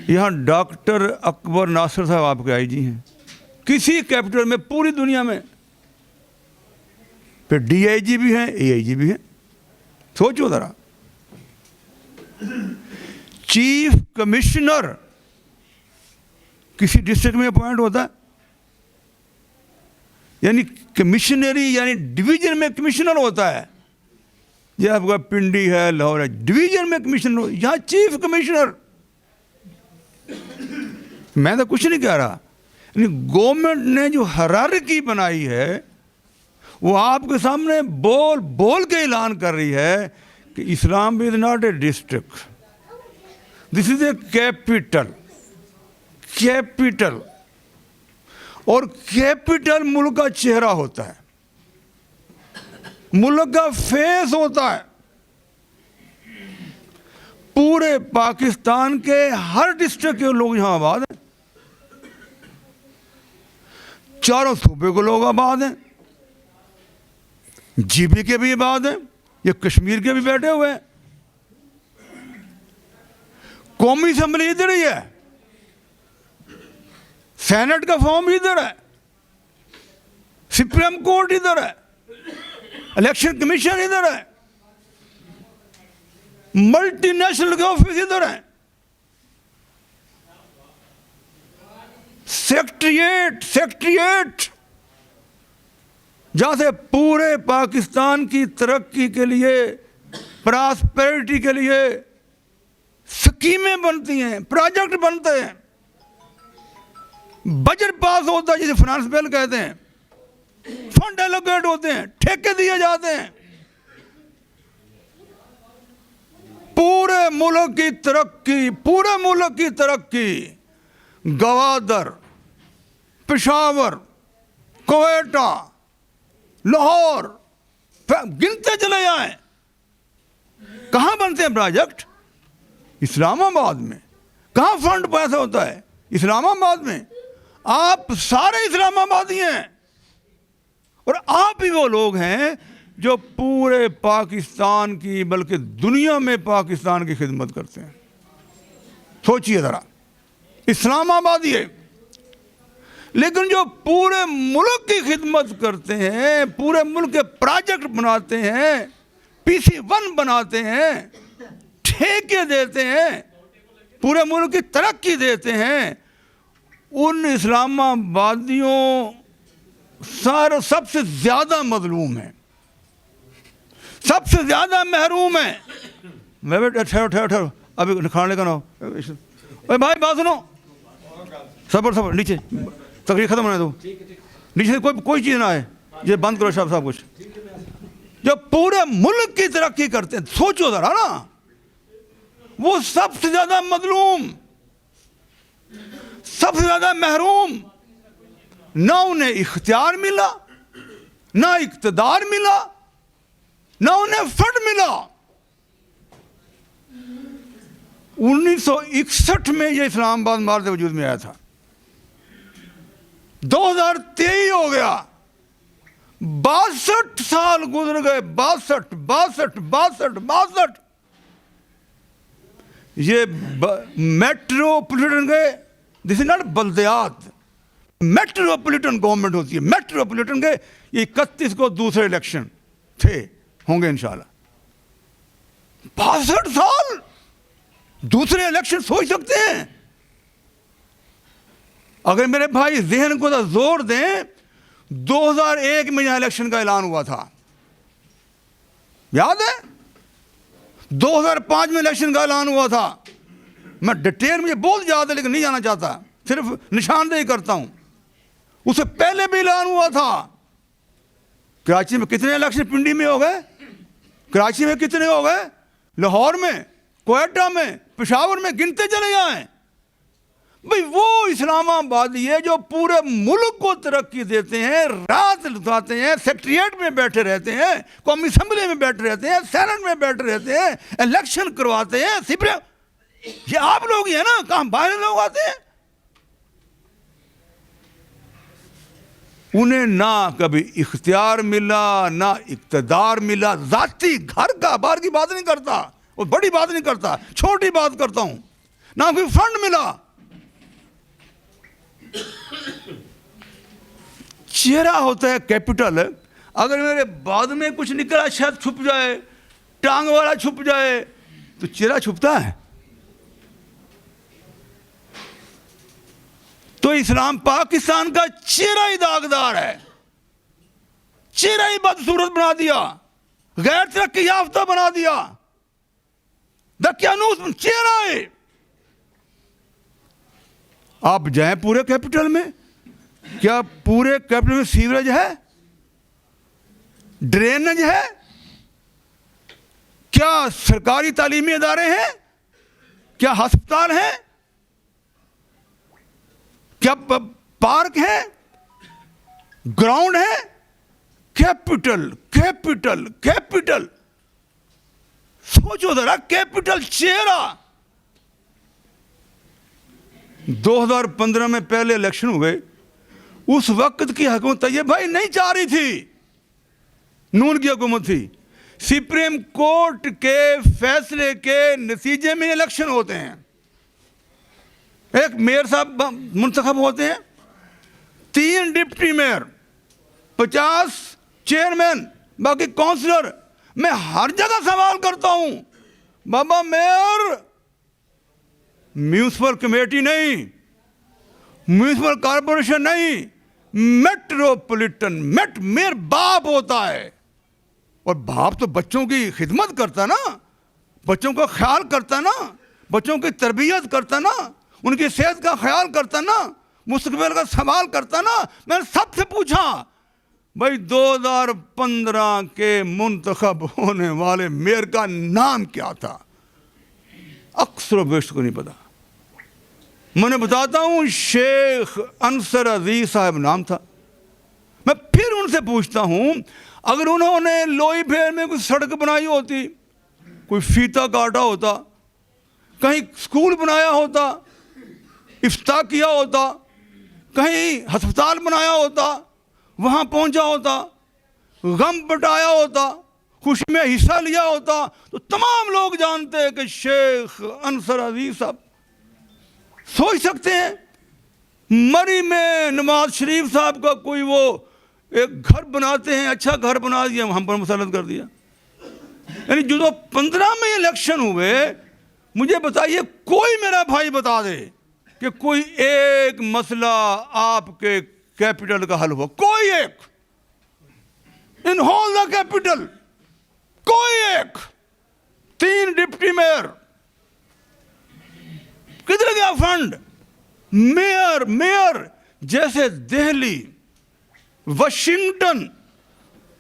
यहाँ डॉक्टर अकबर नासिर साहब आपके आईजी हैं, किसी कैपिटल में पूरी दुनिया में। फिर डीआईजी भी हैं, एआईजी भी हैं। सोचो ज़रा, चीफ कमिश्नर किसी डिस्ट्रिक्ट में अपॉइंट होता है, यानी कमिश्नरी यानी डिवीजन में कमिश्नर होता है। यह आपका पिंडी है, लाहौर है, डिवीजन में कमिश्नर, यहाँ चीफ कमिश्नर। मैं तो कुछ नहीं कह रहा, गवर्नमेंट ने जो हायरार्की बनाई है वो आपके सामने बोल बोल के ऐलान कर रही है कि Islam is not a district, this is a capital. Capital, और कैपिटल मुल्क का चेहरा होता है, मुल्क का फेस होता है। पूरे पाकिस्तान के हर डिस्ट्रिक्ट के लोग यहां आबाद हैं, चारों सूबे के लोग आबाद हैं, जीबी के भी आबाद हैं, ये कश्मीर के भी बैठे हुए हैं। कौमी असेंबली इधर ही है, सेनेट का फॉर्म इधर है, सुप्रीम कोर्ट इधर है, इलेक्शन कमीशन इधर है, मल्टीनेशनल के ऑफिस इधर है, सेक्रेटेरिएट जहां से पूरे पाकिस्तान की तरक्की के लिए, प्रॉस्पेरिटी के लिए स्कीमें बनती हैं, प्रोजेक्ट बनते हैं, बजट पास होता है जिसे फाइनेंस बिल कहते हैं, फंड एलोकेट होते हैं, ठेके दिए जाते हैं। पूरे मुल्क की तरक्की, पूरे मुल्क की तरक्की गवादर, पेशावर, कोयटा, लाहौर, गिनते चले जाएं, कहां बनते हैं प्रोजेक्ट? इस्लामाबाद में। कहां फंड पैसा होता है? इस्लामाबाद में। आप सारे इस्लामाबादी हैं, और आप ही वो लोग हैं जो पूरे पाकिस्तान की, बल्कि दुनिया में पाकिस्तान की खिदमत करते हैं। सोचिए ज़रा, इस्लामाबादी है, लेकिन जो पूरे मुल्क की खिदमत करते हैं, पूरे मुल्क के प्रोजेक्ट बनाते हैं, PC1 बनाते हैं, ठेके देते हैं, पूरे मुल्क की तरक्की देते हैं, उन इस्लामाबादियों सबसे ज़्यादा मजलूम है, सबसे ज़्यादा महरूम है। मैं ठहरो, अभी खाने का ना हो। अरे भाई बात सुनो, सबर नीचे, तकरीर खत्म होने दो, नीचे से कोई चीज़ ना आए, ये बंद करो सब कुछ। जो पूरे मुल्क की तरक्की करते हैं, सोचो ज़रा ना, वो सबसे ज़्यादा मजलूम, सबसे ज़्यादा महरूम, ना उन्हें इख्तियार मिला, ना इक़्तिदार मिला, ना उन्हें फंड मिला। 1961 में ये इस्लामाबाद मार्द वजूद में आया था, 2023 हो गया, 62 साल गुजर गए, 62। ये मेट्रोपॉलिटन के, दिस इज नॉट बल्दियात, मेट्रोपॉलिटन गवर्नमेंट होती है। मेट्रोपॉलिटन के ये 31 को दूसरे इलेक्शन थे, होंगे इंशाल्लाह। 62 साल दूसरे इलेक्शन सोच सकते हैं? अगर मेरे भाई जहन को तो जोर दें, 2001 में यहां इलेक्शन का ऐलान हुआ था, याद है? 2005 में इलेक्शन का ऐलान हुआ था। मैं डिटेल मुझे बहुत याद है, लेकिन नहीं जाना चाहता, सिर्फ निशानदेही करता हूं। उससे पहले भी ऐलान हुआ था। कराची में कितने इलेक्शन पिंडी में हो गए? कराची में कितने हो गए? लाहौर में, कोयटा में, पेशावर में, गिनते चले जाएं। भाई वो इस्लामाबादी है जो पूरे मुल्क को तरक्की देते हैं, रात लुटाते हैं, सेक्रेटेरिएट में बैठे रहते हैं, कौमी असेंबली में बैठे रहते हैं, सेनेट में बैठे रहते हैं, इलेक्शन करवाते हैं। ये आप लोग ही है ना, कहां बाहर लोग आते हैं? उन्हें ना कभी इख्तियार मिला, ना इक़्तिदार मिला। जाती घर का, बाहर की बात नहीं करता, और बड़ी बात नहीं करता, छोटी बात करता हूं। ना कोई फंड मिला। चेहरा होता है कैपिटल। अगर मेरे बाद में कुछ निकला, शायद छुप जाए, टांग वाला छुप जाए, तो चेहरा छुपता है। तो इस्लाम पाकिस्तान का चेहरा ही दागदार है, चेहरा ही बदसूरत बना दिया, गैर तरक्की याफ्ता बना दिया। दकियानूस चेहरा है। आप जाएं पूरे कैपिटल में, क्या पूरे कैपिटल में सीवरेज है, ड्रेनेज है, क्या सरकारी तालीमी इदारे हैं, क्या अस्पताल हैं, क्या पार्क है, ग्राउंड है? Capital capital capital. सोचो जरा, कैपिटल चेहरा। 2015 में पहले इलेक्शन हुए, उस वक्त की हुकूमत तैयब भाई नहीं चाह रही थी, नून की हुकूमत थी। सुप्रीम कोर्ट के फैसले के नतीजे में इलेक्शन होते हैं, एक मेयर साहब मुंतखब होते हैं, 3 डिप्टी मेयर, 50 चेयरमैन, बाकी काउंसलर। मैं हर जगह सवाल करता हूं, बाबा मेयर, म्यूनिसिपल कमेटी नहीं, म्यूनिसिपल कॉरपोरेशन नहीं, मेट्रोपॉलिटन मेयर बाप होता है। और बाप तो बच्चों की खिदमत करता ना, बच्चों का ख्याल करता ना, बच्चों की तरबियत करता ना, उनकी सेहत का ख्याल करता ना, मुस्तकबिल का सवाल करता ना। मैंने सबसे पूछा, भाई 2015 के मुंतखब होने वाले मेयर का नाम क्या था? अक्सर बेशत को नहीं पता। मैंने बताता हूं, शेख अंसर अजीज साहब नाम था। मैं फिर उनसे पूछता हूं, अगर उन्होंने लोई फेर में कोई सड़क बनाई होती, कोई फीता काटा होता, कहीं स्कूल बनाया होता, इफ्ताह किया होता, कहीं अस्पताल बनाया होता, वहां पहुंचा होता, गम बटाया होता, खुशी में हिस्सा लिया होता, तो तमाम लोग जानते हैं कि शेख अंसर अजीज साहब। सोच सकते हैं, मरी में नवाज शरीफ साहब का कोई वो एक घर बनाते हैं, अच्छा घर बना दिया, हम पर मुसलत कर दिया। यानी जो 15 में इलेक्शन हुए, मुझे बताइए, कोई मेरा भाई बता दे कि कोई एक मसला आपके कैपिटल का हल हुआ, कोई एक, इन होल द कैपिटल कोई एक। 3 डिप्टी मेयर, किधर गया फंड? मेयर जैसे दिल्ली, वाशिंगटन,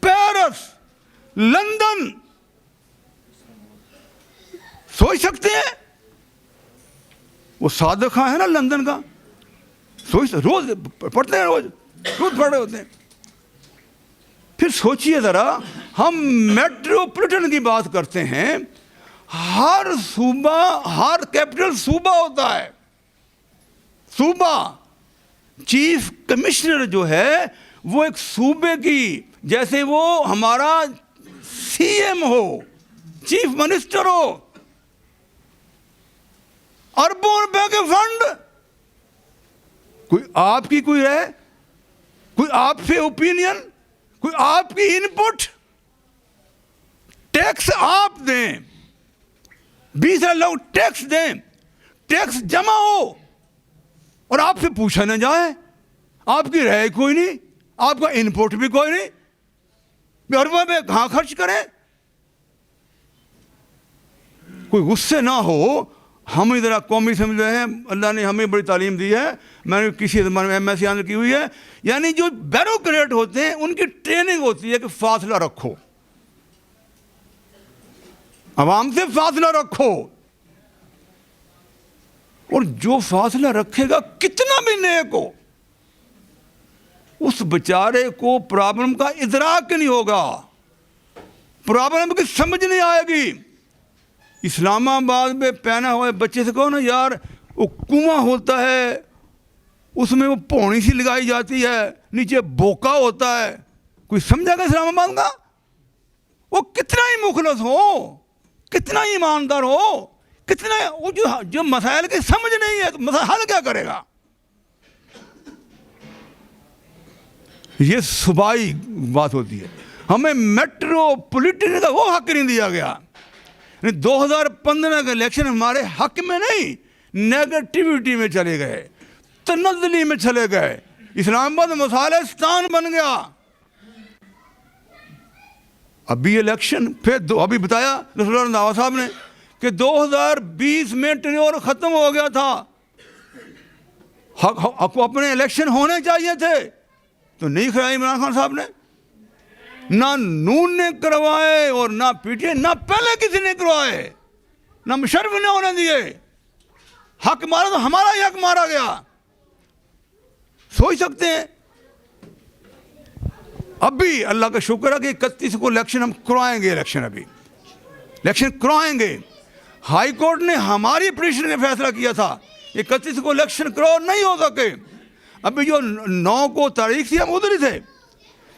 पेरिस, लंदन, सोच सकते हैं? वो सादिक खां है ना लंदन का, सोच, रोज पढ़ते हैं, रोज पढ़ रहे होते हैं। फिर सोचिए जरा, हम मेट्रोपॉलिटन की बात करते हैं, हर सूबा, हर कैपिटल सूबा होता है। सूबा चीफ कमिश्नर जो है वो एक सूबे की, जैसे वो हमारा सीएम हो, चीफ मिनिस्टर हो। अरबों रुपए के फंड, कोई आपकी कोई है, कोई आपसे ओपिनियन, कोई आपकी इनपुट, टैक्स आप दें, 20 लोग टैक्स दें, टैक्स जमा हो और आपसे पूछा न जाए, आपकी राय कोई नहीं, आपका इनपुट भी कोई नहीं, अरबों में कहां खर्च करें? कोई गुस्से ना हो, हम इधर कौमी समझ रहे हैं, अल्लाह ने हमें बड़ी तालीम दी है, मैंने किसी ज़माने में MSc हासिल की हुई है। यानी जो ब्यूरोक्रेट होते हैं उनकी ट्रेनिंग होती है कि फासला रखो, आवाम से फासला रखो, और जो फासला रखेगा कितना भी नेक हो, उस बेचारे को प्रॉब्लम का इदराक नहीं होगा, प्रॉब्लम की समझ नहीं आएगी। इस्लामाबाद में पैदा हुए बच्चे से कहो ना, यार वो कुआं होता है, उसमें वो पौड़ी सी लगाई जाती है, नीचे बोका होता है, कोई समझेगा इस्लामाबाद का? वो कितना ही मुखलस हो, कितना ही ईमानदार हो, कितना वो जो मसाइल की समझ नहीं है तो मसाइल हल क्या करेगा। ये सूबाई बात होती है। हमें मेट्रोपॉलिटन का वो हक नहीं दिया गया। 2015 का इलेक्शन हमारे हक में नहीं, नेगेटिविटी में चले गए, तनज़ली में चले गए, इस्लामाबाद मसालिस्तान बन गया। अभी इलेक्शन फिर अभी बताया रसूलुल्लाह रंधावा साहब ने कि 2020 में टेन्योर ख़त्म हो गया था, अपने इलेक्शन होने चाहिए थे तो नहीं कराए इमरान खान साहब ने, ना नून ने करवाए और ना पीटीआई, ना पहले किसी ने करवाए, ना मुशर्रफ ने होने दिए। हक मारा तो हमारा ही हक मारा गया। सोच सकते हैं। अभी अल्लाह का शुक्र है कि 31 को इलेक्शन हम करवाएंगे, इलेक्शन करवाएंगे। हाई कोर्ट ने हमारी पिटीशन ने फैसला किया था 31 को इलेक्शन करो, नहीं हो सके। अभी जो 9 को तारीख थी हम उधर ही थे।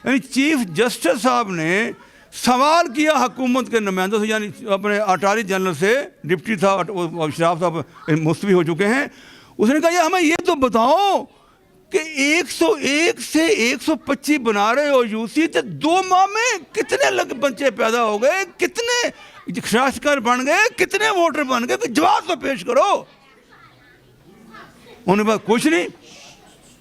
यानी चीफ जस्टिस साहब ने सवाल किया हुकूमत के नुमाइंदों से, यानी अपने अटारी जनरल से, डिप्टी था अशराफ साहब मुस्तफी हो चुके हैं। उसने कहा ये हमें ये तो बताओ कि 101 से 125 बना रहे हो यूसी, तो 2 माह में कितने बच्चे पैदा हो गए, कितने शासकर बन गए, कितने वोटर बन गए, जवाब तो पेश करो। उन्होंने बात कुछ नहीं।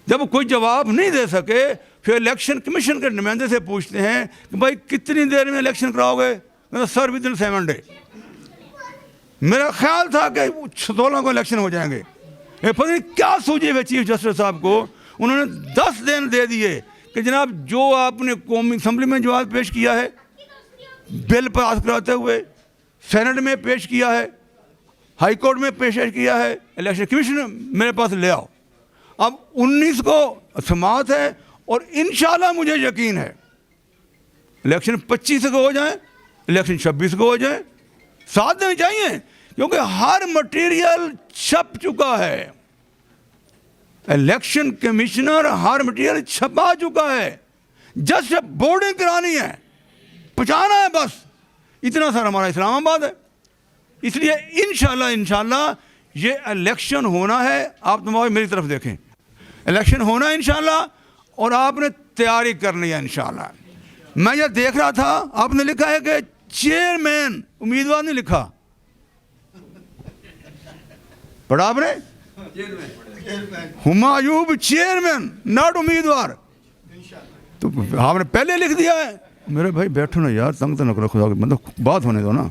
जब कोई जवाब नहीं दे सके फिर इलेक्शन कमीशन के नुमाइंदे से पूछते हैं कि भाई कितनी देर में इलेक्शन कराओगे? Sir within 7 day. मेरा ख्याल था कि 16 को इलेक्शन हो जाएंगे। पता नहीं क्या सूझे हुए चीफ जस्टिस साहब को, उन्होंने 10 दिन दे दिए कि जनाब जो आपने कौमी असम्बली में जवाब पेश किया है, बिल पास कराते हुए सेनेट में पेश किया है, हाई कोर्ट में पेश किया है, इलेक्शन कमीशन मेरे पास ले आओ। अब 19 को समात है और इंशाल्लाह मुझे यकीन है इलेक्शन 25 को हो जाए, इलेक्शन 26 को हो जाए। 7 दिन चाहिए क्योंकि हर मटेरियल छप चुका है। इलेक्शन कमिश्नर हर मटेरियल छपा चुका है, जस्ट बोर्डिंग करानी है, पहुंचाना है, बस इतना सारा हमारा इस्लामाबाद है। इसलिए इंशाल्लाह ये इलेक्शन होना है। आप तुम्हारे मेरी तरफ देखें, इलेक्शन होना है इंशाल्लाह, और आपने तैयारी करनी है इंशाल्लाह। मैं ये देख रहा था, आपने लिखा है कि चेयरमैन, उम्मीदवार नहीं लिखा, पढ़ा आपने? हुमायूं चेयरमैन, नॉट उम्मीदवार। तो आपने पहले लिख दिया है। मेरे भाई बैठो ना यार, तंग तो न करो, खुदा मतलब बात होने दो ना।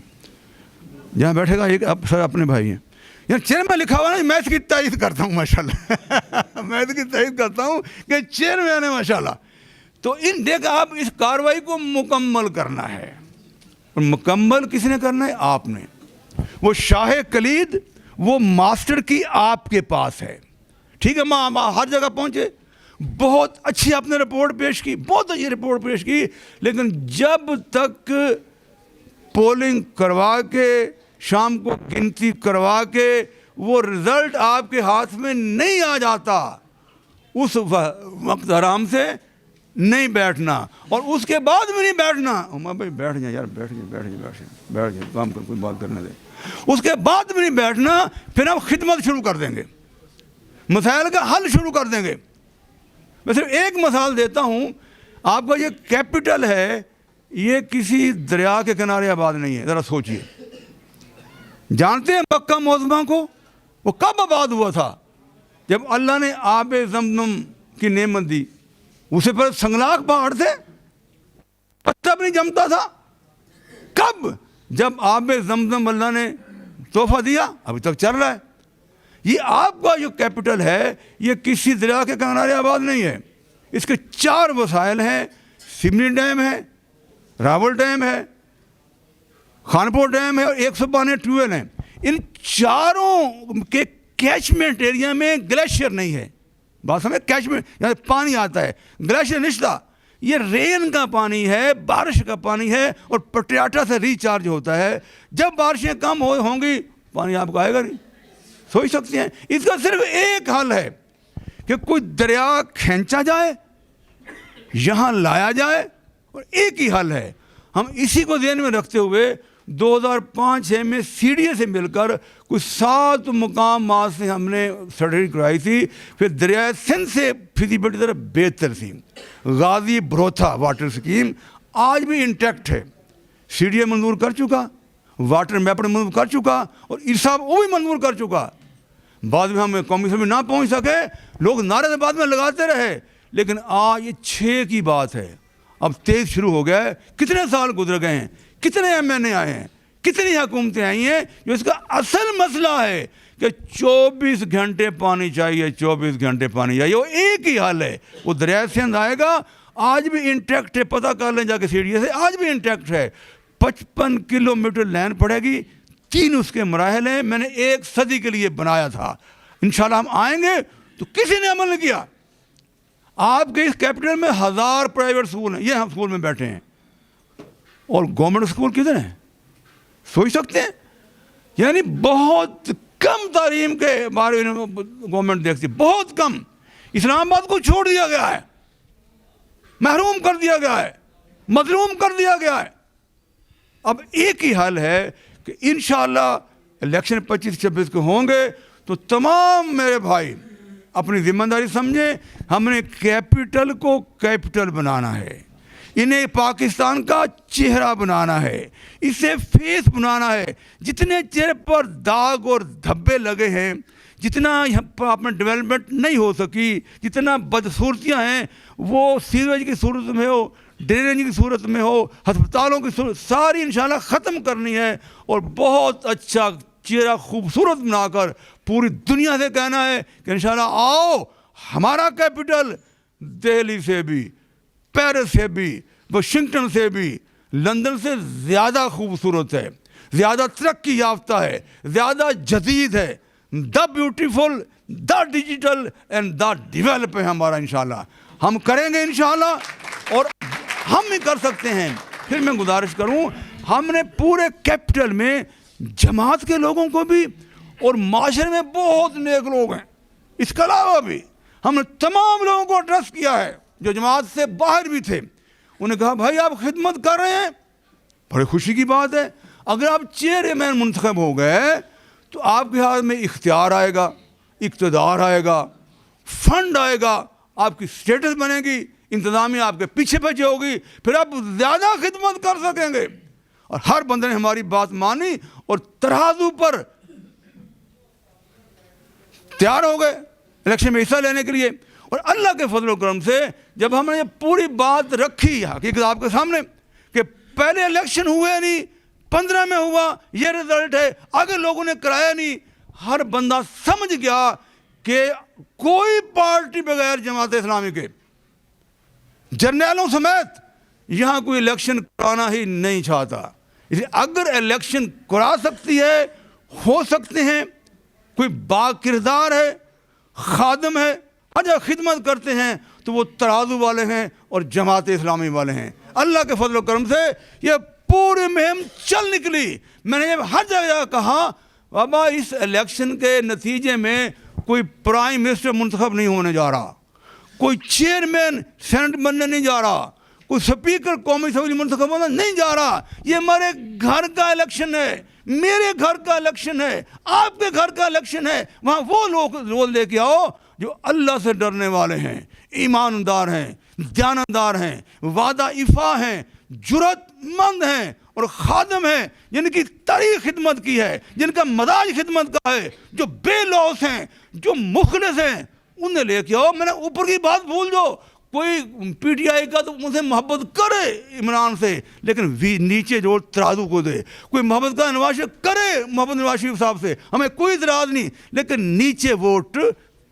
जहाँ बैठेगा एक सर अपने भाई हैं, यार चेयरमैन लिखा हुआ ना, मैं इसकी तारीफ करता हूँ माशाल्लाह। मैं इसकी तारीफ करता हूँ कि चेयरमैन है माशाल्लाह। तो इन देख आप इस कार्रवाई को मुकम्मल करना है, और मुकम्मल किसने करना है? आपने। वो शाह कलीद, वो मास्टर की आपके पास है। ठीक है, माँ हर जगह पहुँचे, बहुत अच्छी आपने रिपोर्ट पेश की, बहुत अच्छी रिपोर्ट पेश की, लेकिन जब तक पोलिंग करवा के, शाम को गिनती करवा के वो रिज़ल्ट आपके हाथ में नहीं आ जाता, उस वक्त आराम से नहीं बैठना, और उसके बाद भी नहीं बैठना। उमा भाई बैठ जाए यार, बैठ जाए, काम कर, कोई बात करने दे। उसके बाद भी नहीं बैठना, फिर हम खिदमत शुरू कर देंगे, मसाइल का हल शुरू कर देंगे। मैं सिर्फ एक मिसाल देता हूँ, आपका ये कैपिटल है, ये किसी दरिया के किनारे आबाद नहीं है। ज़रा सोचिए, जानते हैं मक्का मुअज़्ज़मा को? वो कब आबाद हुआ था? जब अल्लाह ने आब ज़मज़म की नेमत दी। उसे पर संगलाक पहाड़ थे, पत्ता भी नहीं जमता था। कब? जब आब ज़मज़म अल्लाह ने तोहफा दिया, अभी तक चल रहा है। ये आपका जो कैपिटल है, ये किसी दरिया के किनारे आबाद नहीं है। इसके 4 वसाइल हैं, सिमनी डैम है, रावल डैम है, खानपुर डैम है, और 192 ट्यूबवेल हैं। इन चारों के कैचमेंट एरिया में ग्लेशियर नहीं है। बात समझे? कैचमेंट यानी पानी आता है, ग्लेशियर निचला। ये रेन का पानी है, बारिश का पानी है, और पटियाटा से रिचार्ज होता है। जब बारिशें कम होंगी, पानी आपको आएगा नहीं। सोच सकते हैं, इसका सिर्फ एक हल है कि कोई दरिया खींचा जाए, यहाँ लाया जाए, और एक ही हल है। हम इसी को ध्यान में रखते हुए 2005-6 में सीडीए से मिलकर कुछ 7 मुकामात से हमने सर्जरी कराई थी। फिर दरिया सिंध से फिजिबिलिटी तरफ बेहतर थी। गाजी बरोथा वाटर स्कीम आज भी इंटैक्ट है, सीडीए मंजूर कर चुका, वाटर मैप मंजूर कर चुका और इरसाब वो भी मंजूर कर चुका। बाद में हम कमीशन में ना पहुंच सके, लोग नारे बाद में लगाते रहे, लेकिन आज ये 6 की बात है, अब 23 शुरू हो गया है। कितने साल गुजर गए हैं, कितने एमएनए आए हैं, कितनी हुकूमतें आई हैं, जो इसका असल मसला है कि 24 घंटे पानी चाहिए, 24 घंटे पानी चाहिए। वो एक ही हाल है, वो दरिया सिंध आएगा, आज भी इंटैक्ट है, पता कर लें जाके सीडीए से, आज भी इंटैक्ट है। 55 किलोमीटर लाइन पड़ेगी, 3 उसके मराहल हैं, मैंने 1 सदी के लिए बनाया था। इंशाल्लाह हम आएंगे तो किसी ने अमल नहीं किया। आपके इस कैपिटल में 1000 प्राइवेट स्कूल हैं, ये हम स्कूल में बैठे हैं, और गवर्नमेंट स्कूल किधर हैं, सोच सकते हैं? यानी बहुत कम तालीम के बारे में गवर्नमेंट देखती, बहुत कम। इस्लामाबाद को छोड़ दिया गया है, महरूम कर दिया गया है, मजलूम कर दिया गया है। अब एक ही हल है कि इंशाअल्लाह इलेक्शन 25-26 को होंगे तो तमाम मेरे भाई अपनी जिम्मेदारी समझें। हमने कैपिटल को कैपिटल बनाना है, इन्हें पाकिस्तान का चेहरा बनाना है, इसे फेस बनाना है। जितने चेहरे पर दाग और धब्बे लगे हैं, जितना यहाँ पर आप में डेवलपमेंट नहीं हो सकी, जितना बदसूरतियाँ हैं, वो सीवरेज की सूरत में हो, ड्रेनेज की सूरत में हो, अस्पतालों की सूरत, सारी इंशाल्लाह ख़त्म करनी है और बहुत अच्छा चेहरा खूबसूरत बनाकर पूरी दुनिया से कहना है कि इंशाल्लाह आओ, हमारा कैपिटल दिल्ली से भी, पेरिस से भी, वाशिंगटन से भी, लंदन से ज़्यादा खूबसूरत है, ज़्यादा तरक्की याफ्ता है, ज़्यादा जदीद है। The beautiful, the digital and the develop है हमारा। इंशाल्लाह हम करेंगे इंशाल्लाह, और हम भी कर सकते हैं। फिर मैं गुजारिश करूं, हमने पूरे कैपिटल में जमात के लोगों को भी, और माशरे में बहुत नेक लोग हैं, इसके अलावा भी हमने तमाम लोगों को एड्रेस किया है जो जमात से बाहर भी थे। उन्हें कहा भाई आप खिदमत कर रहे हैं, बड़ी खुशी की बात है। अगर आप चेयरमैन मुंतखब हो गए तो आपके हाथ में इख्तियार आएगा, इक़्तिदार आएगा, फंड आएगा, आपकी स्टेटस बनेगी, इंतज़ामिया आपके पीछे पीछे होगी, फिर आप ज़्यादा खिदमत कर सकेंगे। और हर बंदे ने हमारी बात मानी और तराजू पर तैयार हो गए इलेक्शन में हिस्सा लेने के लिए। और अल्लाह के फजल करम से जब हमने ये पूरी बात रखी हकीकत आपके सामने कि पहले इलेक्शन हुए नहीं, 15 में हुआ, ये रिजल्ट है, आगे लोगों ने कराया नहीं, हर बंदा समझ गया कि कोई पार्टी बगैर जमात इस्लामी के जर्नैलों समेत यहाँ कोई इलेक्शन कराना ही नहीं चाहता। इसलिए अगर इलेक्शन करा सकती है, हो सकते हैं, कोई बाकिरदार है, खादम है, अच्छा खिदमत करते हैं, तो वो तराजू वाले हैं और जमात इस्लामी वाले हैं। अल्लाह के फजल करम से ये पूरी मुहिम चल निकली। मैंने ये हर जगह कहा बाबा इस इलेक्शन के नतीजे में कोई प्राइम मिनिस्टर मुंतखब नहीं होने जा रहा, कोई चेयरमैन सेनेट बनने नहीं जा रहा, कोई स्पीकर कौमी असम्बली मुंतखब होना नहीं जा रहा। ये हमारे घर का इलेक्शन है, मेरे घर का इलेक्शन है, आपके घर का इलेक्शन है। वहाँ वो लोग रोल लेके आओ जो अल्लाह से डरने वाले हैं, ईमानदार हैं, दयानतदार हैं, वादा इफ़ा हैं, जुरतमंद हैं और खादम हैं, जिनकी तारीख खिदमत की है, जिनका मदाज खिदमत का है, जो बेलौस हैं, जो मुखलिस हैं, उन्हें लेके आओ। मैंने ऊपर की बात भूल दो, कोई पीटीआई का तो उनसे मोहब्बत करे इमरान से, लेकिन नीचे जो तराजू को दे। कोई मोहब्बत का नवाज करे मोहम्मद नवाज शरीफ साहब से, हमें कोई इतराज़ नहीं, लेकिन नीचे वोट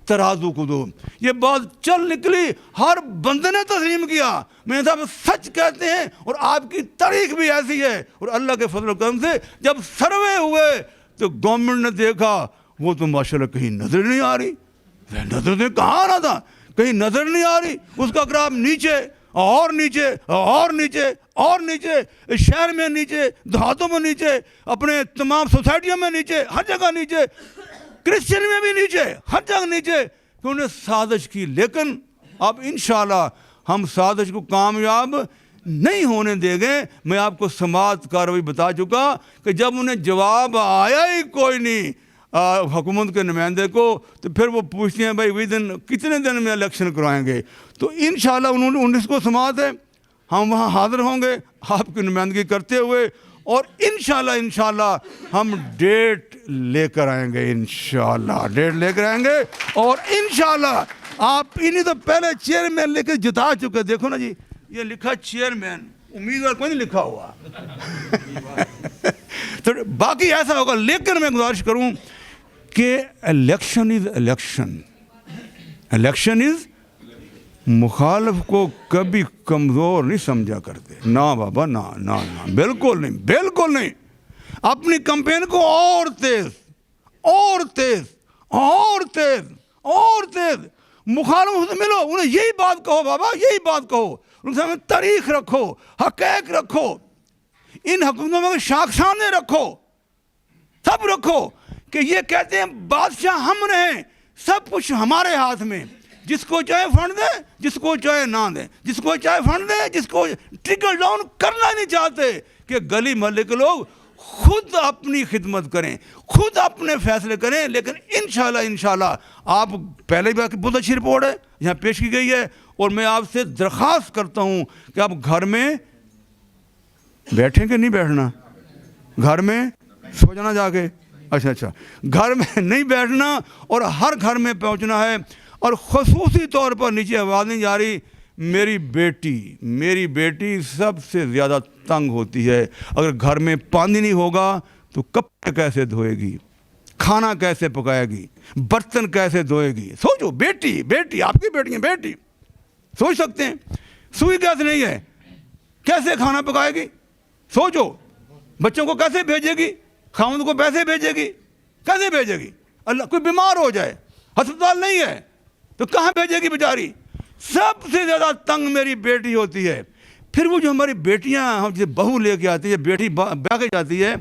तराजू को दो। ये बात चल निकली, हर बंदे ने तस्लीम किया। मेरे साहब सच कहते हैं और आपकी तारीख भी ऐसी है। और अल्लाह के फजल करम से जब सर्वे हुए तो गवर्नमेंट ने देखा वो तो माशाल्लाह कहीं नजर नहीं आ रही। नजर ने कहाँ आना था, कहीं नजर नहीं आ रही। उसका ग्राफ नीचे और नीचे और नीचे और नीचे, शहर में नीचे, देहातों में नीचे, अपने तमाम सोसाइटियों में नीचे, हर जगह नीचे, क्रिश्चियन में भी नीचे, हर जगह नीचे, कि उन्हें साजिश की। लेकिन अब इंशाल्लाह हम साजिश को कामयाब नहीं होने देंगे। मैं आपको समाज कार्रवाई बता चुका कि जब उन्हें जवाब आया ही कोई नहीं हुकूमत के नुमाइंदे को, तो फिर वो पूछते हैं भाई विदिन कितने दिन में इलेक्शन करवाएंगे। तो इंशाल्लाह 19 को समाज है, हम वहाँ हाजिर होंगे आपकी नुमाइंदगी करते हुए, और इंशाल्लाह हम डेट लेकर आएंगे, इंशाल्लाह डेट लेकर आएंगे। और इंशाल्लाह आप इन्हीं तो पहले चेयरमैन लेकर जिता चुके। देखो ना जी, ये लिखा चेयरमैन, उम्मीदवार कोई नहीं लिखा हुआ तो बाकी ऐसा होगा। लेकिन मैं गुजारिश करूं कि election is election, election is, मुखालिफ को कभी कमज़ोर नहीं समझा करते, ना बाबा ना ना ना, बिल्कुल नहीं, बिल्कुल नहीं। अपनी कैंपेन को और तेज और तेज और तेज और तेज मुखालिफों से मिलो, उन्हें यही बात कहो बाबा, यही बात कहो, उनके सामने तारीख रखो, हक़ाइक़ रखो, इन हुकूमतों में शाख सामने रखो, सब रखो कि ये कहते हैं बादशाह हम रहें, सब कुछ हमारे हाथ में, जिसको चाहे फंड दे, जिसको चाहे ना दे, जिसको चाहे फंड दे, जिसको ट्रिकल डाउन करना नहीं चाहते कि गली मोहल्ले के लोग खुद अपनी खिदमत करें, खुद अपने फैसले करें। लेकिन इंशाल्लाह आप पहले भी बहुत अच्छी रिपोर्ट है यहाँ पेश की गई है, और मैं आपसे दरख्वास्त करता हूँ कि आप घर में बैठेंगे, नहीं बैठना, घर में सो जाना जाके, अच्छा घर में नहीं बैठना और हर घर में पहुँचना है। और ख़ुसूसी तौर पर नीचे आवाज़ नहीं जा रही, मेरी बेटी सबसे ज़्यादा तंग होती है। अगर घर में पानी नहीं होगा तो कपड़े कैसे धोएगी, खाना कैसे पकाएगी, बर्तन कैसे धोएगी। सोचो, बेटी आपकी बेटियाँ, बेटी सोच सकते हैं, सुई गैस नहीं है कैसे खाना पकाएगी, सोचो, बच्चों को कैसे भेजेगी, खामद को पैसे भेजेगी, कैसे भेजेगी, अल्लाह कोई बीमार हो जाए, अस्पताल नहीं है तो कहाँ भेजेगी बेचारी। सबसे ज़्यादा तंग मेरी बेटी होती है। फिर वो जो हमारी बेटियाँ हम जो बहू लेके आती है, बेटी ब्याह के जाती है,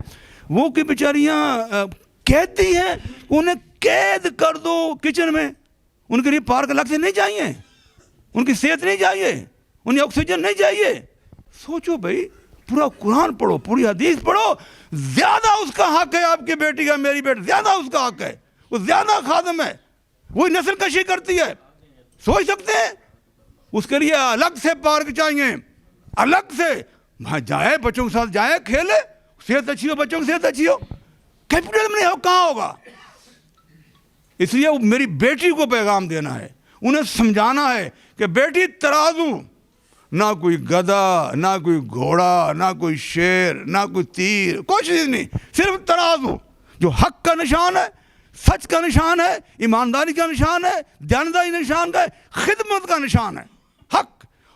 वो कि बेचारियाँ कहती हैं उन्हें कैद कर दो किचन में, उनके लिए पार्क अलग से नहीं चाहिए, उनकी सेहत नहीं चाहिए, उन्हें ऑक्सीजन नहीं चाहिए। सोचो भाई, पूरा कुरान पढ़ो, पूरी हदीस पढ़ो, ज़्यादा उसका हक है आपकी बेटी का, मेरी बेटी ज़्यादा उसका हक है, वो ज़्यादा खादम है, वही नस्ल कशी करती है। सोच सकते हैं, उसके लिए अलग से पार्क चाहिए, अलग से वहाँ जाए, बच्चों के साथ जाए, खेले, सेहत अच्छी हो, बच्चों की सेहत अच्छी हो। कैपिटल में नहीं हो, कहाँ होगा। इसलिए मेरी बेटी को पैगाम देना है, उन्हें समझाना है कि बेटी तराजू, ना कोई गधा, ना कोई घोड़ा, ना कोई शेर, ना कोई तीर, कोई चीज़ नहीं, सिर्फ तराजू जो हक का निशान है, सच का निशान है, ईमानदारी का निशान है, दयानतदारी निशान का है, खिदमत का निशान है, हक।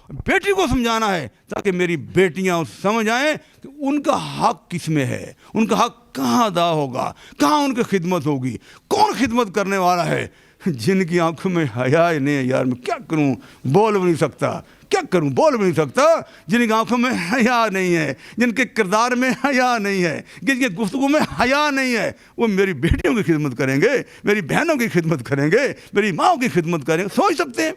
बेटी को समझाना है ताकि मेरी बेटियां समझ आएँ कि उनका हक किस में है, उनका हक कहाँ अदा होगा, कहाँ उनकी खिदमत होगी, कौन खिदमत करने वाला है। जिनकी आंखों में हया ही नहीं है, यार मैं क्या करूं, बोल भी नहीं सकता, क्या करूं, बोल भी नहीं सकता। जिनकी आंखों में हया नहीं है, जिनके किरदार में हया नहीं है, जिनके गुफ्तगू में हया नहीं है, वो मेरी बेटियों की खिदमत करेंगे, मेरी बहनों की खिदमत करेंगे, मेरी माँओं की खिदमत करेंगे। सोच सकते हैं।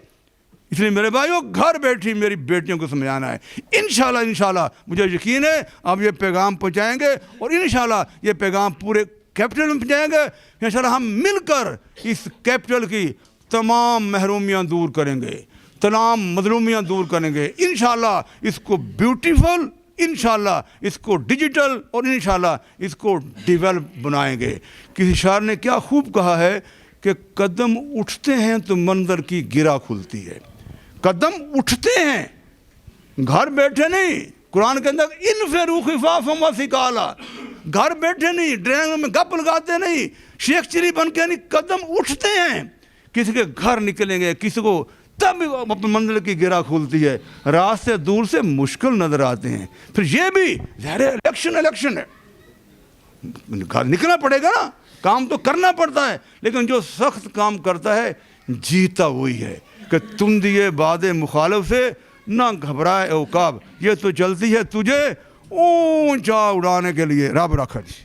इसलिए मेरे भाइयों, घर बैठी मेरी बेटियों को समझाना है। इंशाल्लाह मुझे यकीन है आप ये पैगाम पहुँचाएँगे, और इंशाल्लाह ये पैगाम पूरे कैपिटल में पहुँचाएँगे। इंशाल्लाह हम मिलकर इस कैपिटल की तमाम महरूमियाँ दूर करेंगे, तमाम मजलूमियाँ दूर करेंगे। इंशाल्लाह इसको ब्यूटीफुल, इंशाल्लाह इसको डिजिटल, और इंशाल्लाह इसको डेवलप बनाएंगे। किसी शायर ने क्या खूब कहा है कि कदम उठते हैं तो मंदिर की गिरा खुलती है। कदम उठते हैं, घर बैठे नहीं। कुरान के अंदर इनफिरू खिफाफन व सिकाला, घर बैठे नहीं, ड्राइंग रूम में गप लगाते नहीं, शेख चिली बन के नहीं, कदम उठते हैं। किसी के घर निकलेंगे, किसी को तब अपने मंजिल की गिरा खुलती है। रास्ते दूर से मुश्किल नजर आते हैं, फिर ये भी ज़ाहिर है इलेक्शन है, घर निकलना पड़ेगा ना, काम तो करना पड़ता है। लेकिन जो सख्त काम करता है जीता वही है कि तुम दिए वादे मुखालिफ से ना घबराए औकाब, ये तो चलती है तुझे ऊंचा उड़ाने के लिए। रब रखा जी।